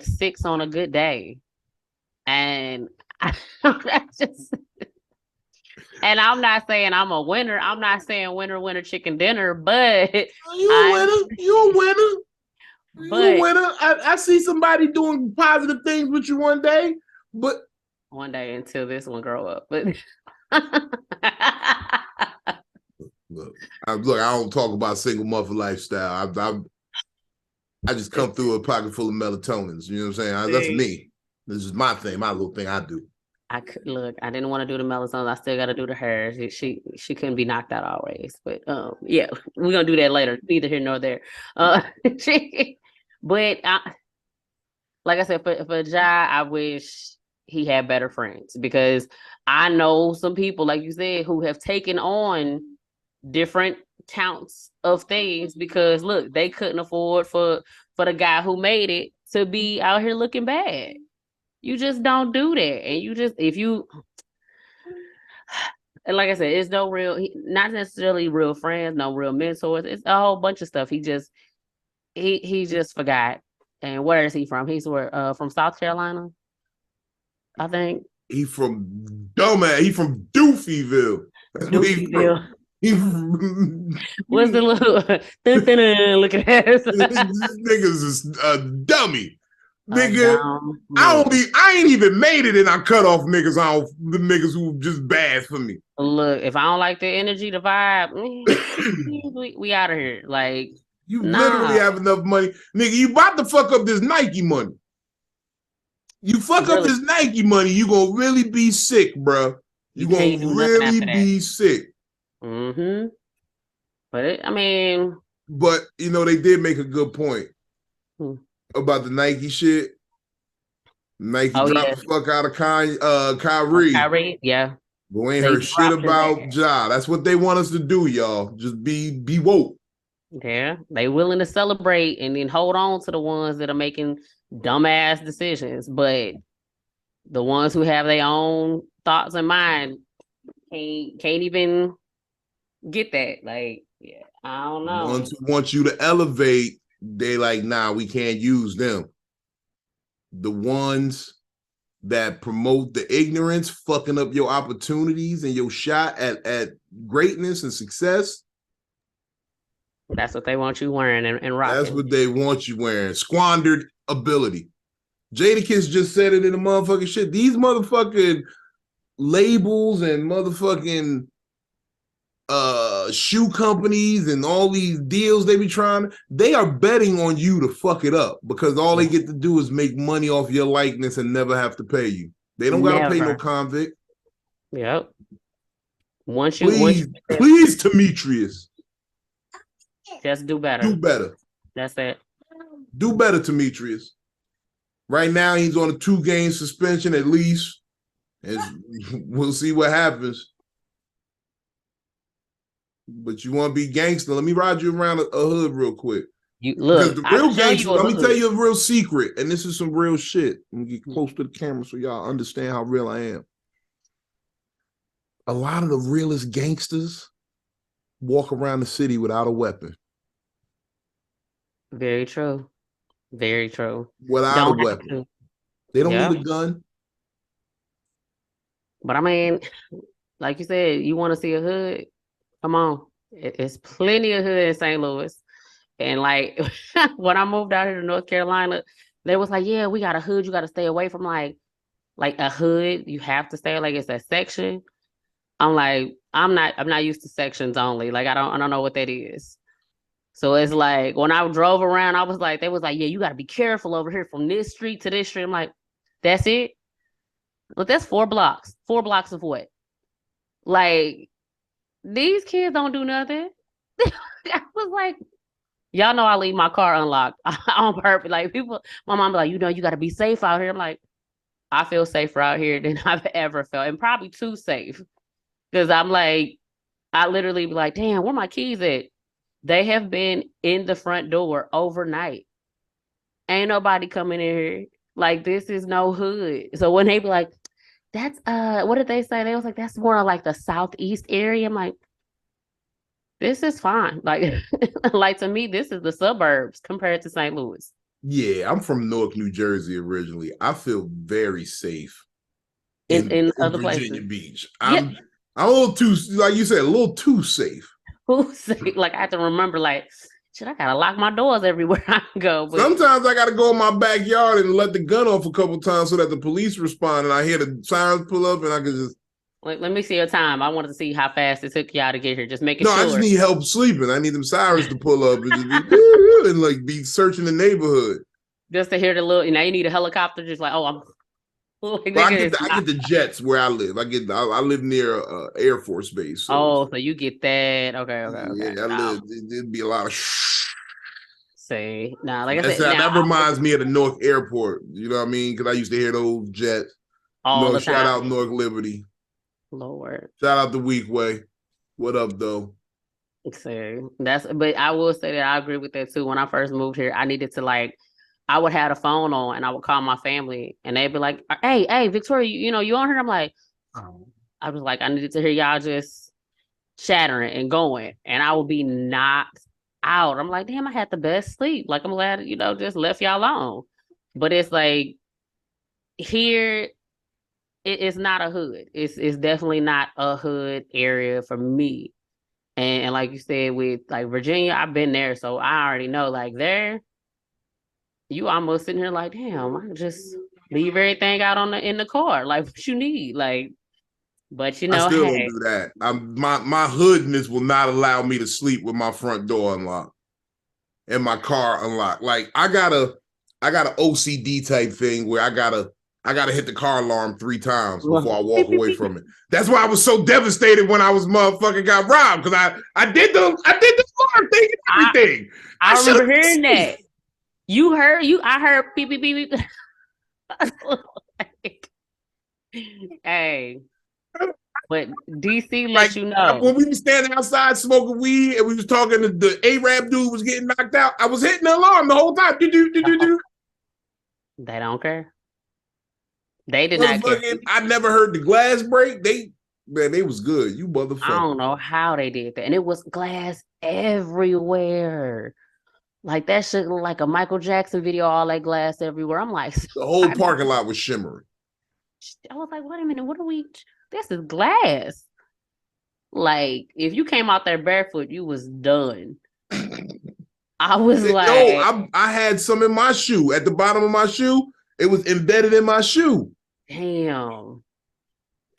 6 on a good day, and and I'm not saying I'm a winner. I'm not saying winner chicken dinner, but you a winner. But I see somebody doing positive things with you one day, but one day until this one grow up. But look, I don't talk about single mother lifestyle. I just come through a pocket full of melatonins. You know what I'm saying? That's me. This is my thing, my little thing I do. I didn't want to do the melatonin. I still got to do the hair. She couldn't be knocked out always. But yeah, we're gonna do that later. Neither here nor there. But like I said, for Ja, I wish he had better friends, because I know some people, like you said, who have taken on different counts of things because look, they couldn't afford for the guy who made it to be out here looking bad. You just don't do that. And you just, and like I said, it's no real, not necessarily real friends, no real mentors. It's a whole bunch of stuff. He just forgot. And where is he from? He's from South Carolina, I think. He from dumbass. He from Doofyville. Doofyville. What's the little look at that? This nigga's a dummy. Nigga, dumb move. I ain't even made it and I cut off niggas off the niggas who just bad for me. Look, if I don't like the energy, the vibe, we out of here. Like, You literally nah, have enough money. Nigga, you about to fuck up this Nike money. You fuck up really, this Nike money, you gonna really be sick, bro. you You can't gonna do nothing really after that. be sick. Mm-hmm. But I mean, But you know, they did make a good point hmm. about the Nike shit. Nike Oh dropped yeah, the fuck out of Kyrie. Kyrie, yeah, But ain't they heard shit dropped his about ass. Ja. That's what they want us to do, y'all. Just be woke. Yeah, they willing to celebrate and then hold on to the ones that are making dumbass decisions, but the ones who have their own thoughts in mind can't even get that. Like, yeah, I don't The ones know. who want you to elevate, they like, nah, we can't use them. The ones that promote the ignorance, fucking up your opportunities and your shot at greatness and success. That's what they want you wearing and That's rocking. what they want you wearing. Squandered ability. Jadakiss just said it in the motherfucking shit. These motherfucking labels and motherfucking shoe companies and all these deals they be trying, they are betting on you to fuck it up because all they get to do is make money off your likeness and never have to pay you. They don't gotta pay no Never. convict. Yep. Once you Please, Demetrius, just do do better. better. That's it. Do better, Demetrius. Right now, he's on a 2-game suspension at least. And we'll see what happens. But you want to be gangster? Let me ride you around a hood real quick. You Because look, the I can real show gangster, you a let me tell hood. you a real secret, and this is some real shit. Let me get close to the camera so y'all understand how real I am. A lot of the realest gangsters walk around the city without a weapon. Very true. Very true. Without a Don't have weapon. to. They don't need Yeah. a gun. But I mean, like you said, you want to see a hood? Come on. It's plenty of hood in St. Louis. And like when I moved out here to North Carolina, they was like, yeah, we got a hood you got to stay away from, like a hood. You have to stay, like it's a section. I'm like, I'm not used to sections only. Like I don't know what that is. So it's like when I drove around, I was like, they was like, yeah, you got to be careful over here from this street to this street. I'm like, that's it. Look, that's 4 blocks. 4 blocks of what? Like these kids don't do nothing. I was like, y'all know I leave my car unlocked on purpose. Like people, my mom be like, you got to be safe out here. I'm like, I feel safer out here than I've ever felt, and probably too safe. Because I'm like, I literally be like, damn, where my keys at? They have been in the front door overnight. Ain't nobody coming in here. Like this is no hood. So when they be like, that's what did they say? They was like, that's more like the southeast area. I'm like, this is fine. Like, like to me, this is the suburbs compared to St. Louis. Yeah, I'm from Newark, New Jersey originally. I feel very safe In in other Virginia places. Beach. Yeah. I'm a little too, like you said, a little too safe. Who say like I have to remember like shit, I gotta lock my doors everywhere I go. But Sometimes I got to go in my backyard and let the gun off a couple times so that the police respond and I hear the sirens pull up and I can just. let me see your time. I wanted to see how fast it took y'all to get here. Just making No, I just sure. need help sleeping. I need them sirens to pull up and just be and like be searching the neighborhood. Just to hear the little. Now you need a helicopter. Just like, oh, I'm. Like, Well, nigga, I get the jets where I live. I live near Air Force Base, so oh, so you get that? Okay, okay, okay. yeah, I live. It'd be a lot of. See, now, like I said, now That reminds me of the Newark Airport. You know what I mean? Because I used to hear those jets. all No, the shout out time. Newark Liberty. Lord, Shout out the Weekway. What up, though? see, but I will say that I agree with that too. When I first moved here, I needed to like, I would have the phone on and I would call my family and they'd be like, hey, Victoria, you on here? I'm like, oh. I was like, I needed to hear y'all just chattering and going, and I would be knocked out. I'm like, damn, I had the best sleep. Like, I'm glad, just left y'all alone. But it's like here, it's not a hood. It's definitely not a hood area for me. And like you said, with like Virginia, I've been there, so I already know. Like there, you almost sitting here like, damn, I just leave everything out in the car. Like, what you need? Like, but I still don't hey. do that. My hoodness will not allow me to sleep with my front door unlocked and my car unlocked. Like I got an OCD type thing where I gotta hit the car alarm 3 times before I walk away from it. That's why I was so devastated when I was motherfucking got robbed, because I did the alarm thing and everything. I remember hearing that. I heard beep beep beep beep. Hey. But DC lets you know. When we were standing outside smoking weed and we was talking to the Arab dude was getting knocked out, I was hitting the alarm the whole time. They don't care. They did not care. I never heard the glass break. They was good. You motherfucker. I don't know how they did that. And it was glass everywhere. Like that shit looked like a Michael Jackson video, all that glass everywhere. I'm like, the whole parking lot was shimmering. I was like, wait a minute, this is glass. Like, if you came out there barefoot, you was done. I was like, no, I had some in my shoe. At the bottom of my shoe, it was embedded in my shoe. Damn.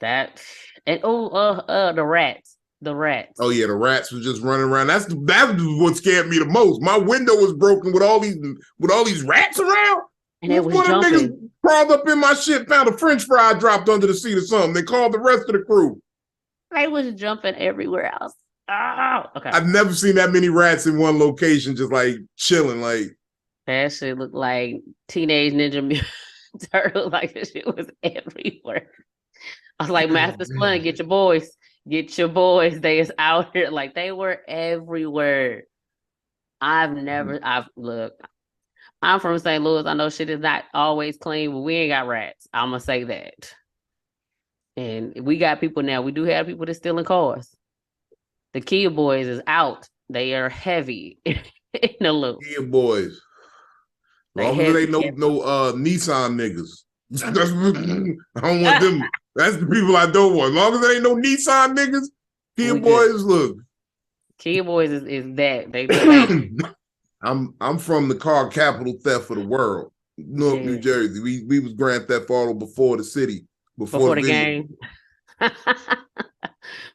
That and the rats. Oh yeah, the rats was just running around. That's what scared me the most. My window was broken with all these rats around. And it was jumping. Niggas crawled up in my shit, found a French fry dropped under the seat or something. They called the rest of the crew. They was jumping everywhere else. Oh, okay. I've never seen that many rats in one location, just like chilling. Like that shit looked like Teenage Ninja Mutant Turtle. Like this shit was everywhere. I was like, Master Splinter, get your boys. They is out here. Like they were everywhere. Look, I'm from St. Louis. I know shit is not always clean, but we ain't got rats. I'm gonna say that. And we got people now. We do have people that's stealing cars. The Kia boys is out. They are heavy in the loop. Kia boys. Long as they no Nissan niggas. I don't want them. That's the people I don't want. As long as there ain't no Nissan niggas, Kia boys, look. Kia boys is that. They I'm from the car capital theft of the world, Newark, New Jersey. We was Grand Theft Auto before the city, before the game,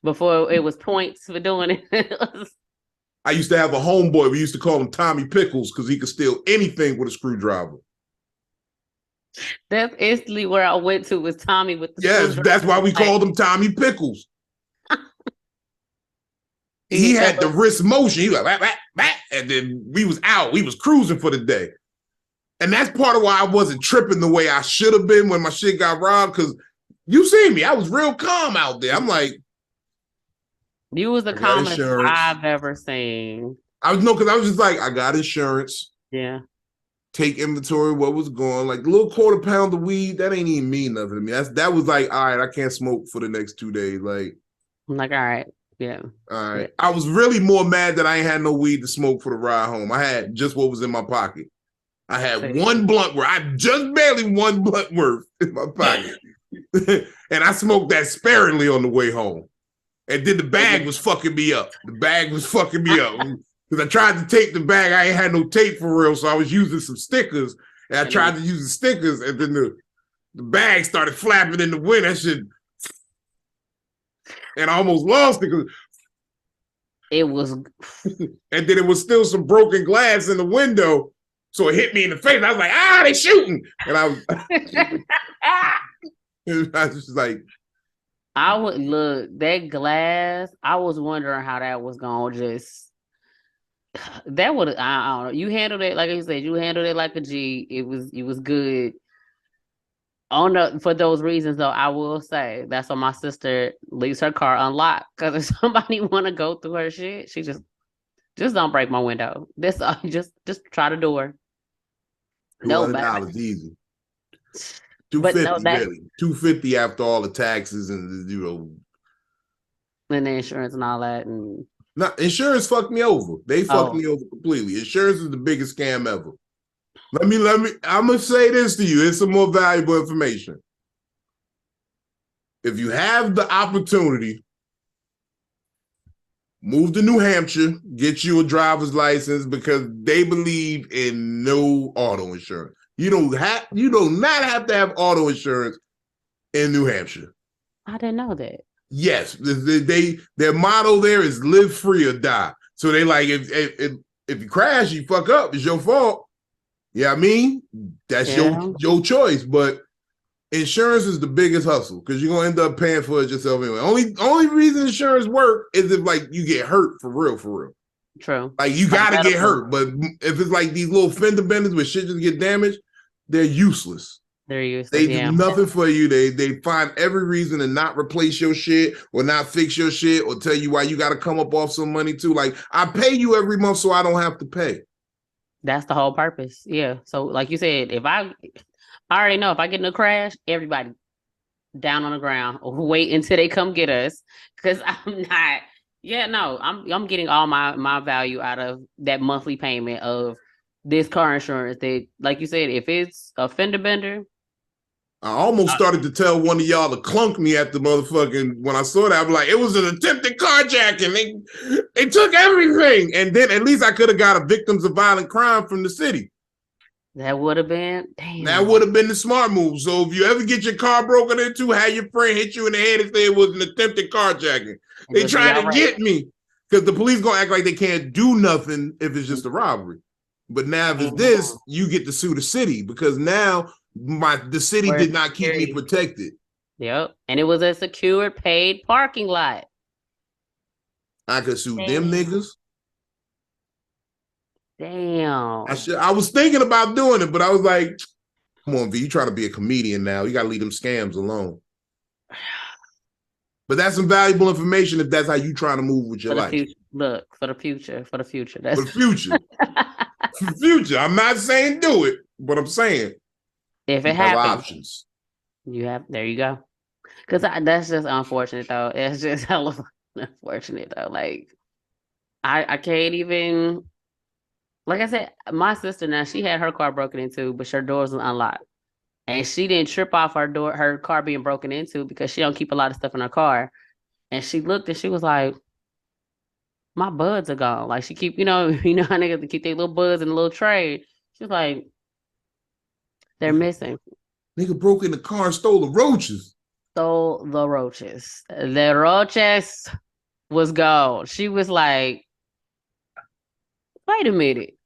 before it was points for doing it. I used to have a homeboy. We used to call him Tommy Pickles because he could steal anything with a screwdriver. That's instantly where I went to, was Tommy with the Yes, that's why we called him Tommy Pickles. He had the wrist motion. He was like, bah, bah, bah, and then we was out. We was cruising for the day. And that's part of why I wasn't tripping the way I should have been when my shit got robbed, because you see me. I was real calm out there. I'm like, you was the calmest I've ever seen. Because I was just like, I got insurance. Yeah. Take inventory of what was going. Like a little quarter pound of weed, that ain't even mean nothing to me. That was like, all right, I can't smoke for the next 2 days. Like, I'm like, all right. Yeah. All right. Yeah. I was really more mad that I ain't had no weed to smoke for the ride home. I had just what was in my pocket. I had one blunt worth. I just barely one blunt worth in my pocket. And I smoked that sparingly on the way home. And then the bag was fucking me up. Because I tried to tape the bag. I ain't had no tape for real. So I was using some stickers. And I tried to use the stickers. And then the bag started flapping in the wind. That shit. And I almost lost it because it was. And then it was still some broken glass in the window. So it hit me in the face. I was like, they shooting. And I was, I was just like, I would look that glass. I was wondering how that was going to that would, I don't know. You handled it, like I said, you handled it like a G. It was good. For those reasons, though, I will say that's why my sister leaves her car unlocked. Because if somebody want to go through her shit, she just don't break my window. This just try the door. $200 easy. $250 really. $250 after all the taxes and and the insurance and all that. And insurance fucked me over. They fucked me over completely. Insurance is the biggest scam ever. Let me. I'm gonna say this to you. It's some more valuable information. If you have the opportunity Move to New Hampshire, get you a driver's license because they believe in no auto insurance. You do not have to have auto insurance in New Hampshire. I didn't know that. Yes, their motto there is live free or die. So they like if you crash, you fuck up, it's your fault. Yeah, I mean, that's your choice, but insurance is the biggest hustle because you're gonna end up paying for it yourself anyway. Only reason insurance work is if like you get hurt for real. True. Like you gotta get hurt, but if it's like these little fender benders where shit just get damaged, they're useless. They're useless. They do nothing for you. They find every reason to not replace your shit or not fix your shit or tell you why you got to come up off some money too. Like I pay you every month so I don't have to pay. That's the whole purpose. Yeah. So like you said, if I already know if I get in a crash, everybody down on the ground, wait until they come get us. Cause I'm not, I'm getting all my value out of that monthly payment of this car insurance that, like you said, if it's a fender bender. I almost started to tell one of y'all to clunk me at the motherfucking, when I saw that, I'm like, it was an attempted carjacking. They took everything. And then at least I could have got a victims of violent crime from the city. That would have been, damn. That would have been the smart move. So if you ever get your car broken into, have your friend hit you in the head and say it was an attempted carjacking. They tried to get me because the police gonna act like they can't do nothing if it's just a robbery. But now if it's this, you get to sue the city because now the city did not keep me protected. Yep. And it was a secured paid parking lot. I could sue them niggas. Damn. I was thinking about doing it, but I was like, come on, V, you trying to be a comedian now. You got to leave them scams alone. But that's some valuable information if that's how you trying to move with your life. Look, for the future. That's for the future. For the future. I'm not saying do it, but I'm saying if it happens, options. There you go. Because that's just unfortunate though. It's just hella unfortunate though. Like I can't even. Like I said, my sister now, she had her car broken into, but her doors was unlocked. And she didn't trip off her car being broken into because she don't keep a lot of stuff in her car. And she looked and she was like, my buds are gone. Like she keep, how niggas keep their little buds in a little tray. She was like, they're missing. Nigga broke in the car and stole the roaches. The roaches was gone. She was like, wait a minute.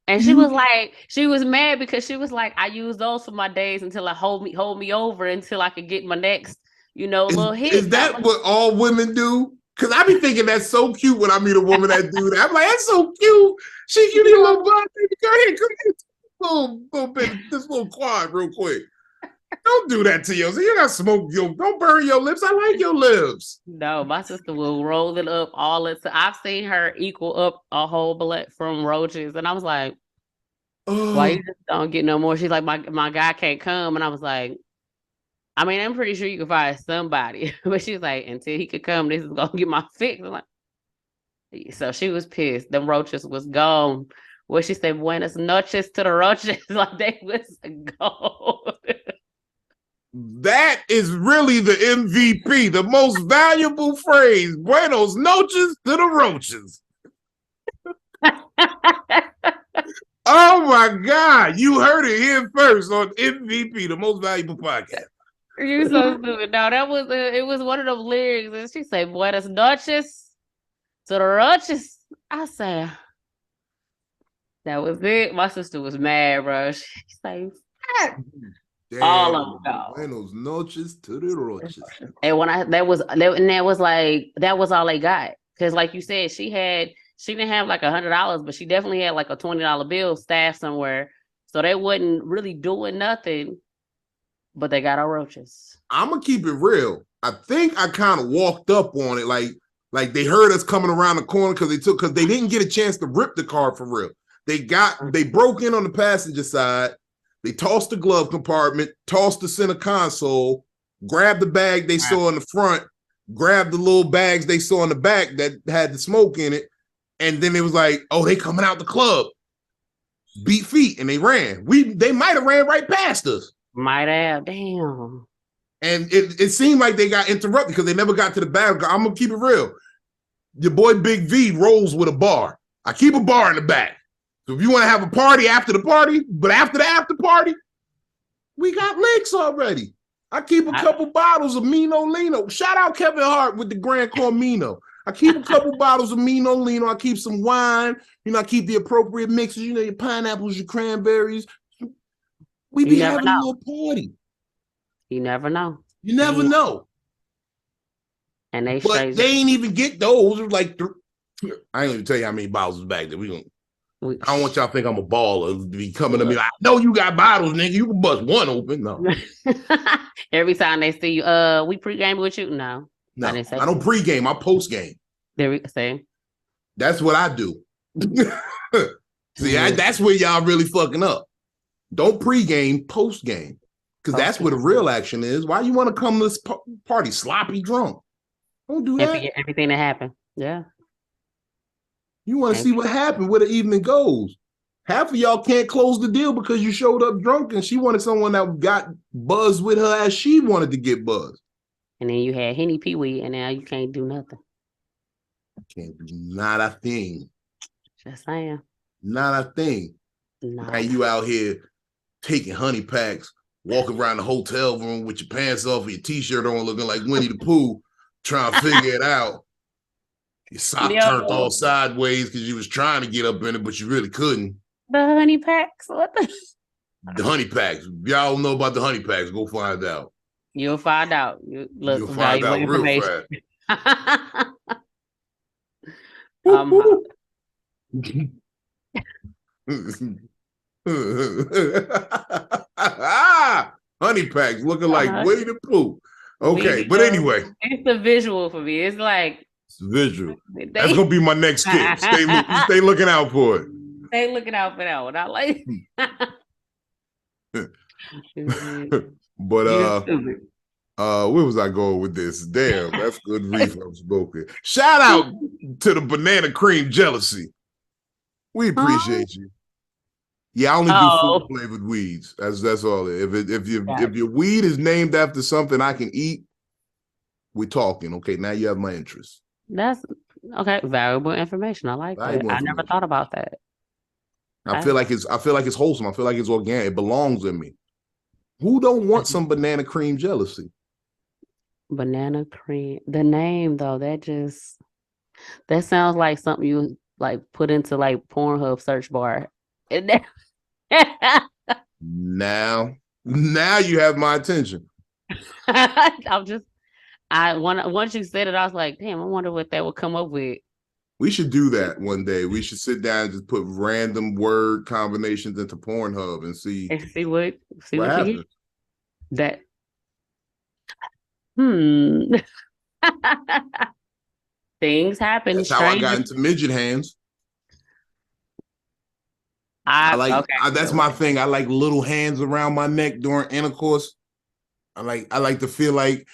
And she was mad because she was like, I use those for my days until I hold me over until I could get my next, little hit. Is that what all women do? Because I be thinking that's so cute when I meet a woman that do that. I'm like, that's so cute. She give me a little bud, baby. Go ahead, little bit, this little quad real quick. Don't do that to yourself. You got smoke. Don't burn your lips. I like your lips. No, my sister will roll it up all it. I've seen her equal up a whole bullet from roaches, and I was like, "Why you just don't get no more?" She's like, "My guy can't come," and I was like, "I mean, I'm pretty sure you can find somebody," but she's like, "Until he could come, this is gonna get my fix." I'm like, so she was pissed. Them roaches was gone. What she said, "Buenas noches" to the roaches, like they was gone. That is really the MVP, the most valuable phrase. Buenos noches to the roaches. Oh my God. You heard it here first on MVP, the most valuable podcast. You so stupid. No, it was one of those lyrics. And she said, Buenos noches to the roaches. I said, that was it. My sister was mad, bro. She said, damn, all of them. Buenos noches to the roaches. And that was all they got. Because like you said, she didn't have like $100, but she definitely had like a $20 bill stashed somewhere. So they wasn't really doing nothing, but they got our roaches. I'm gonna keep it real. I think I kind of walked up on it, like they heard us coming around the corner because they didn't get a chance to rip the car for real. They broke in on the passenger side. They tossed the glove compartment, tossed the center console, grabbed the bag they saw in the front, grabbed the little bags they saw in the back that had the smoke in it, and then it was like, oh, they coming out the club. Beat feet, and they ran. They might have ran right past us. Might have, damn. And it seemed like they got interrupted because they never got to the bag. I'm gonna keep it real. your boy Big V rolls with a bar. I keep a bar in the back. So if you want to have a party after the party, but after the after party, we got links already. I keep a couple bottles of Mino Lino. Shout out Kevin Hart with the Grand Cormino. I keep a couple bottles of Mino Lino. I keep some wine. I keep the appropriate mixes. Your pineapples, your cranberries. We be having a little party. You never know. You never know. And they ain't even get those. Like, I ain't even tell you how many bottles back there. I don't want y'all to think I'm a baller. Be coming to me like, I know you got bottles, nigga. You can bust one open. No. Every time they see you, we pregame with you. No, I don't pregame. I postgame. There we say. That's what I do. See, that's where y'all really fucking up. Don't pregame, postgame, because that's where the real action is. Why you want to come to this party sloppy drunk? Don't do that. Everything that happened. Yeah. You want to see what happened, where the evening goes. Half of y'all can't close the deal because you showed up drunk and she wanted someone that got buzzed with her as she wanted to get buzzed. And then you had Henny Pee Wee, and now you can't do nothing. Can't do not a thing. Just saying. Not a thing. No. Now you out here taking honey packs, walking around the hotel room with your pants off and your t-shirt on looking like Winnie the Pooh, trying to figure it out. Your sock turned all sideways because you was trying to get up in it, but you really couldn't. The honey packs? What the honey packs? Y'all don't know about the honey packs. Go find out. You'll find out. You'll find out real fast. Honey packs looking like Winnie the Pooh. Okay, but anyway. It's the visual for me. It's like it's visual. That's gonna be my next skit. Stay looking out for it. Stay looking out for that one. I like but where was I going with this? Damn, that's good reflex spoken. Shout out to the banana cream jealousy. We appreciate you. Yeah, I only do food flavored weeds. That's all. If your weed is named after something I can eat, we're talking. Okay, now you have my interest. That's okay. Valuable information. I like that. I never thought about that. I feel like it's wholesome. I feel like it's organic. It belongs in me. Who don't want some banana cream jealousy? Banana cream. The name though, that sounds like something you like put into like Pornhub search bar. Now you have my attention. Once you said it, I was like, damn, I wonder what that would come up with. We should do that one day. We should sit down and just put random word combinations into Pornhub and see what happens. That things happen. That's how I got into midget hands. That's my thing. I like little hands around my neck during intercourse. I like to feel like,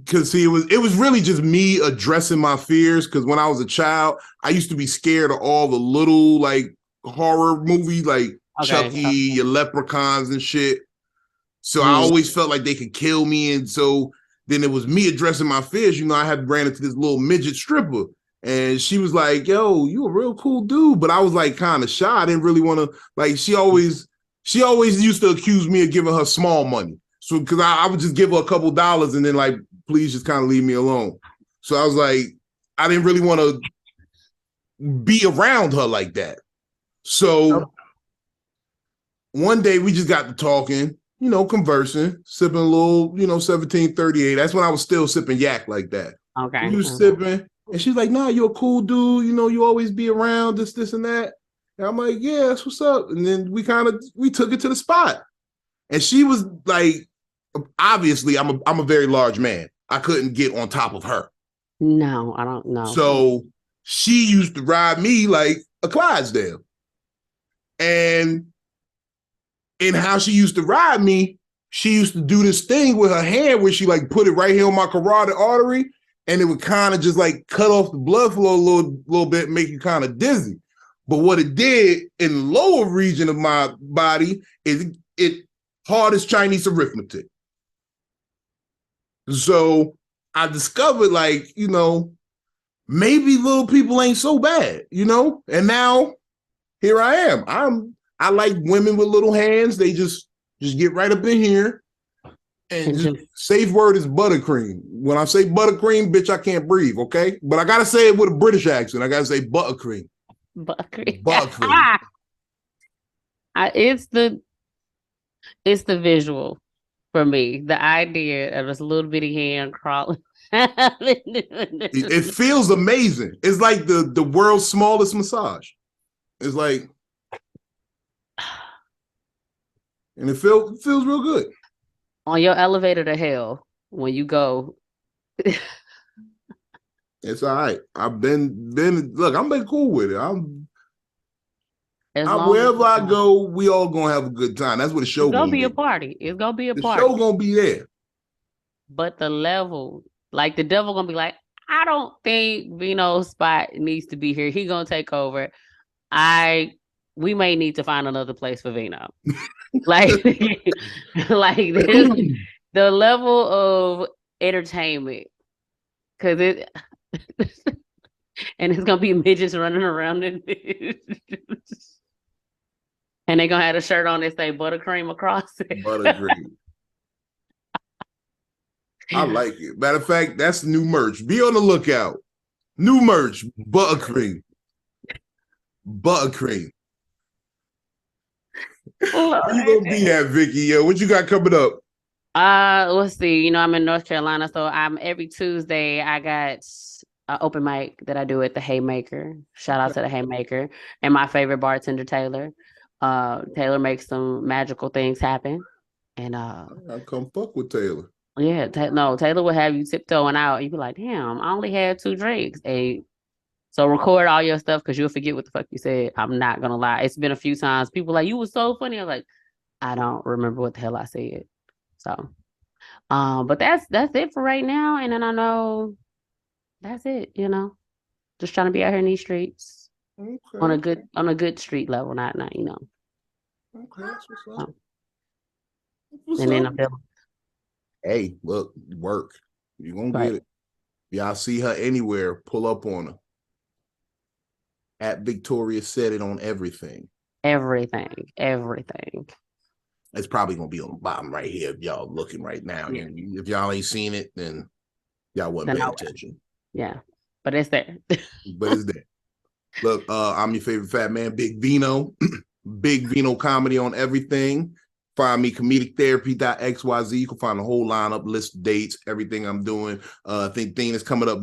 because see, it was really just me addressing my fears. Because when I was a child, I used to be scared of all the little like horror movies, like Chucky, your leprechauns and shit. So I always felt like they could kill me, and so then it was me addressing my fears. I had ran into this little midget stripper, and she was like, "Yo, you a real cool dude," but I was like kind of shy. I didn't really want to like. She always used to accuse me of giving her small money. So because I would just give her a couple dollars and then like, please just kind of leave me alone. So I was like, I didn't really want to be around her like that. So one day we just got to talking, conversing, sipping a little, 1738. That's when I was still sipping yak like that. Okay. We was sipping, and she's like, "Nah, you're a cool dude. You always be around this and that." And I'm like, "Yeah, that's what's up." And then we took it to the spot, and she was like, obviously, I'm a very large man. I couldn't get on top of her. No, I don't know. So she used to ride me like a Clydesdale. And in how she used to ride me, she used to do this thing with her hand where she like put it right here on my carotid artery, and it would kind of just like cut off the blood flow a little bit, make you kind of dizzy. But what it did in the lower region of my body is it hard as Chinese arithmetic. So I discovered, like, maybe little people ain't so bad, you know? And now here I am. I like women with little hands. They just get right up in here. And just safe word is buttercream. When I say buttercream, bitch, I can't breathe, okay? But I gotta say it with a British accent. I gotta say buttercream. Buttercream. It's the visual for me. The idea of this little bitty hand crawling. It feels amazing. It's like the world's smallest massage. It's like, and it feels real good. On your elevator to hell, when you go. It's all right. I've been cool with it. Wherever I go, we all gonna have a good time. That's what the show gonna be. A party. It's gonna be a party. The show gonna be there. But the level, like the devil gonna be like, I don't think Vino's spot needs to be here. He gonna take over. We may need to find another place for Vino. like this, the level of entertainment, because it and it's gonna be midgets running around in it. And they're gonna have a shirt on that say buttercream across it. Buttercream. I like it. Matter of fact, that's new merch. Be on the lookout. New merch, buttercream. Buttercream. Where you gonna be at, Vicky? Yo, what you got coming up? Let's see. You know, I'm in North Carolina, so I'm every Tuesday. I got an open mic that I do at the Haymaker. Shout out to the Haymaker and my favorite bartender, Taylor. Taylor makes some magical things happen, and I come fuck with Taylor. Yeah, Taylor will have you tiptoeing out. You be like, damn, I only had 2 drinks. So record all your stuff because you'll forget what the fuck you said. I'm not gonna lie. It's been a few times. People like, you were so funny. I'm like, I don't remember what the hell I said. So, but that's it for right now. And then I know that's it. You know, just trying to be out here in these streets on a good street level, not you know. Okay, that's what's up. And then I'm feeling. Hey, look, work. You're gonna get it. Y'all see her anywhere, pull up on her. At Victoria Said It on everything. Everything. It's probably gonna be on the bottom right here if y'all looking right now. Yeah. If y'all ain't seen it, then y'all wasn't paying attention. Yeah, but it's there. But it's there. Look, I'm your favorite fat man, Big Vino. Big Vino comedy on everything. Find me ComedicTherapy.xyz. You can find the whole lineup, list of dates, everything I'm doing. I think thing that's coming up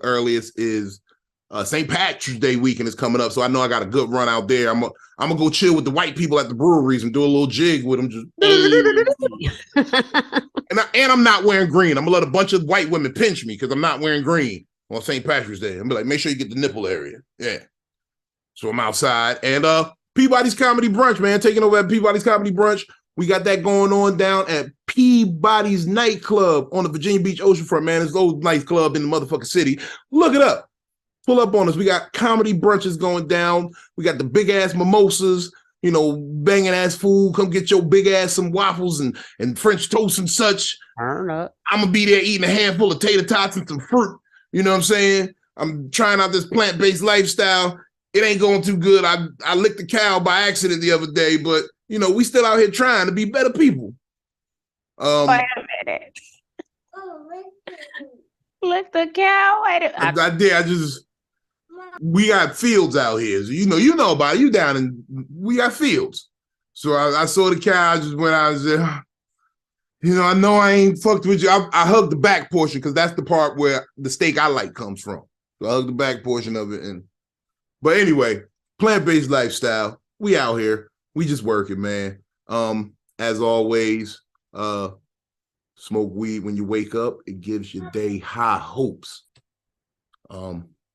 earliest is St. Patrick's Day weekend is coming up, so I know I got a good run out there. I'm gonna go chill with the white people at the breweries and do a little jig with them. Just and I'm not wearing green. I'm gonna let a bunch of white women pinch me because I'm not wearing green on St. Patrick's Day. I'm gonna be like, make sure you get the nipple area. Yeah. So I'm outside and Peabody's Comedy Brunch, man, taking over at Peabody's Comedy Brunch. We got that going on down at Peabody's Nightclub on the Virginia Beach oceanfront, man. It's the old nightclub in the motherfucking city. Look it up. Pull up on us. We got comedy brunches going down. We got the big ass mimosas, you know, banging ass food. Come get your big ass some waffles and French toast and such. I'm gonna be there eating a handful of tater tots and some fruit. You know what I'm saying? I'm trying out this plant-based lifestyle. It ain't going too good. I licked a cow by accident the other day, but you know, we still out here trying to be better people. Wait a minute. Lick the cow? I did. We got fields out here. So you know about it. You down in, we got fields. So I saw the cow. I just went out and said, you know I ain't fucked with you. I hugged the back portion because that's the part where the steak I like comes from. So I hugged the back portion of it. But anyway, plant-based lifestyle. We out here. We just working, man. As always, smoke weed when you wake up. It gives your day high hopes.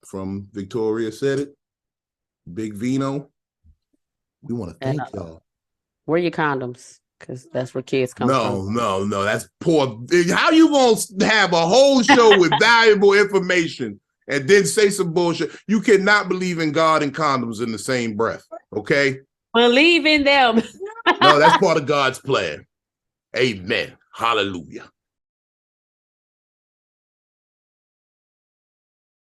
From Victoria Said It, Big Vino. We want to thank y'all. Wear your condoms, because that's where kids come from. No, that's poor. How you gonna have a whole show with valuable information and then say some bullshit? You cannot believe in God and condoms in the same breath, okay? Believe in them. No, that's part of God's plan. Amen. Hallelujah.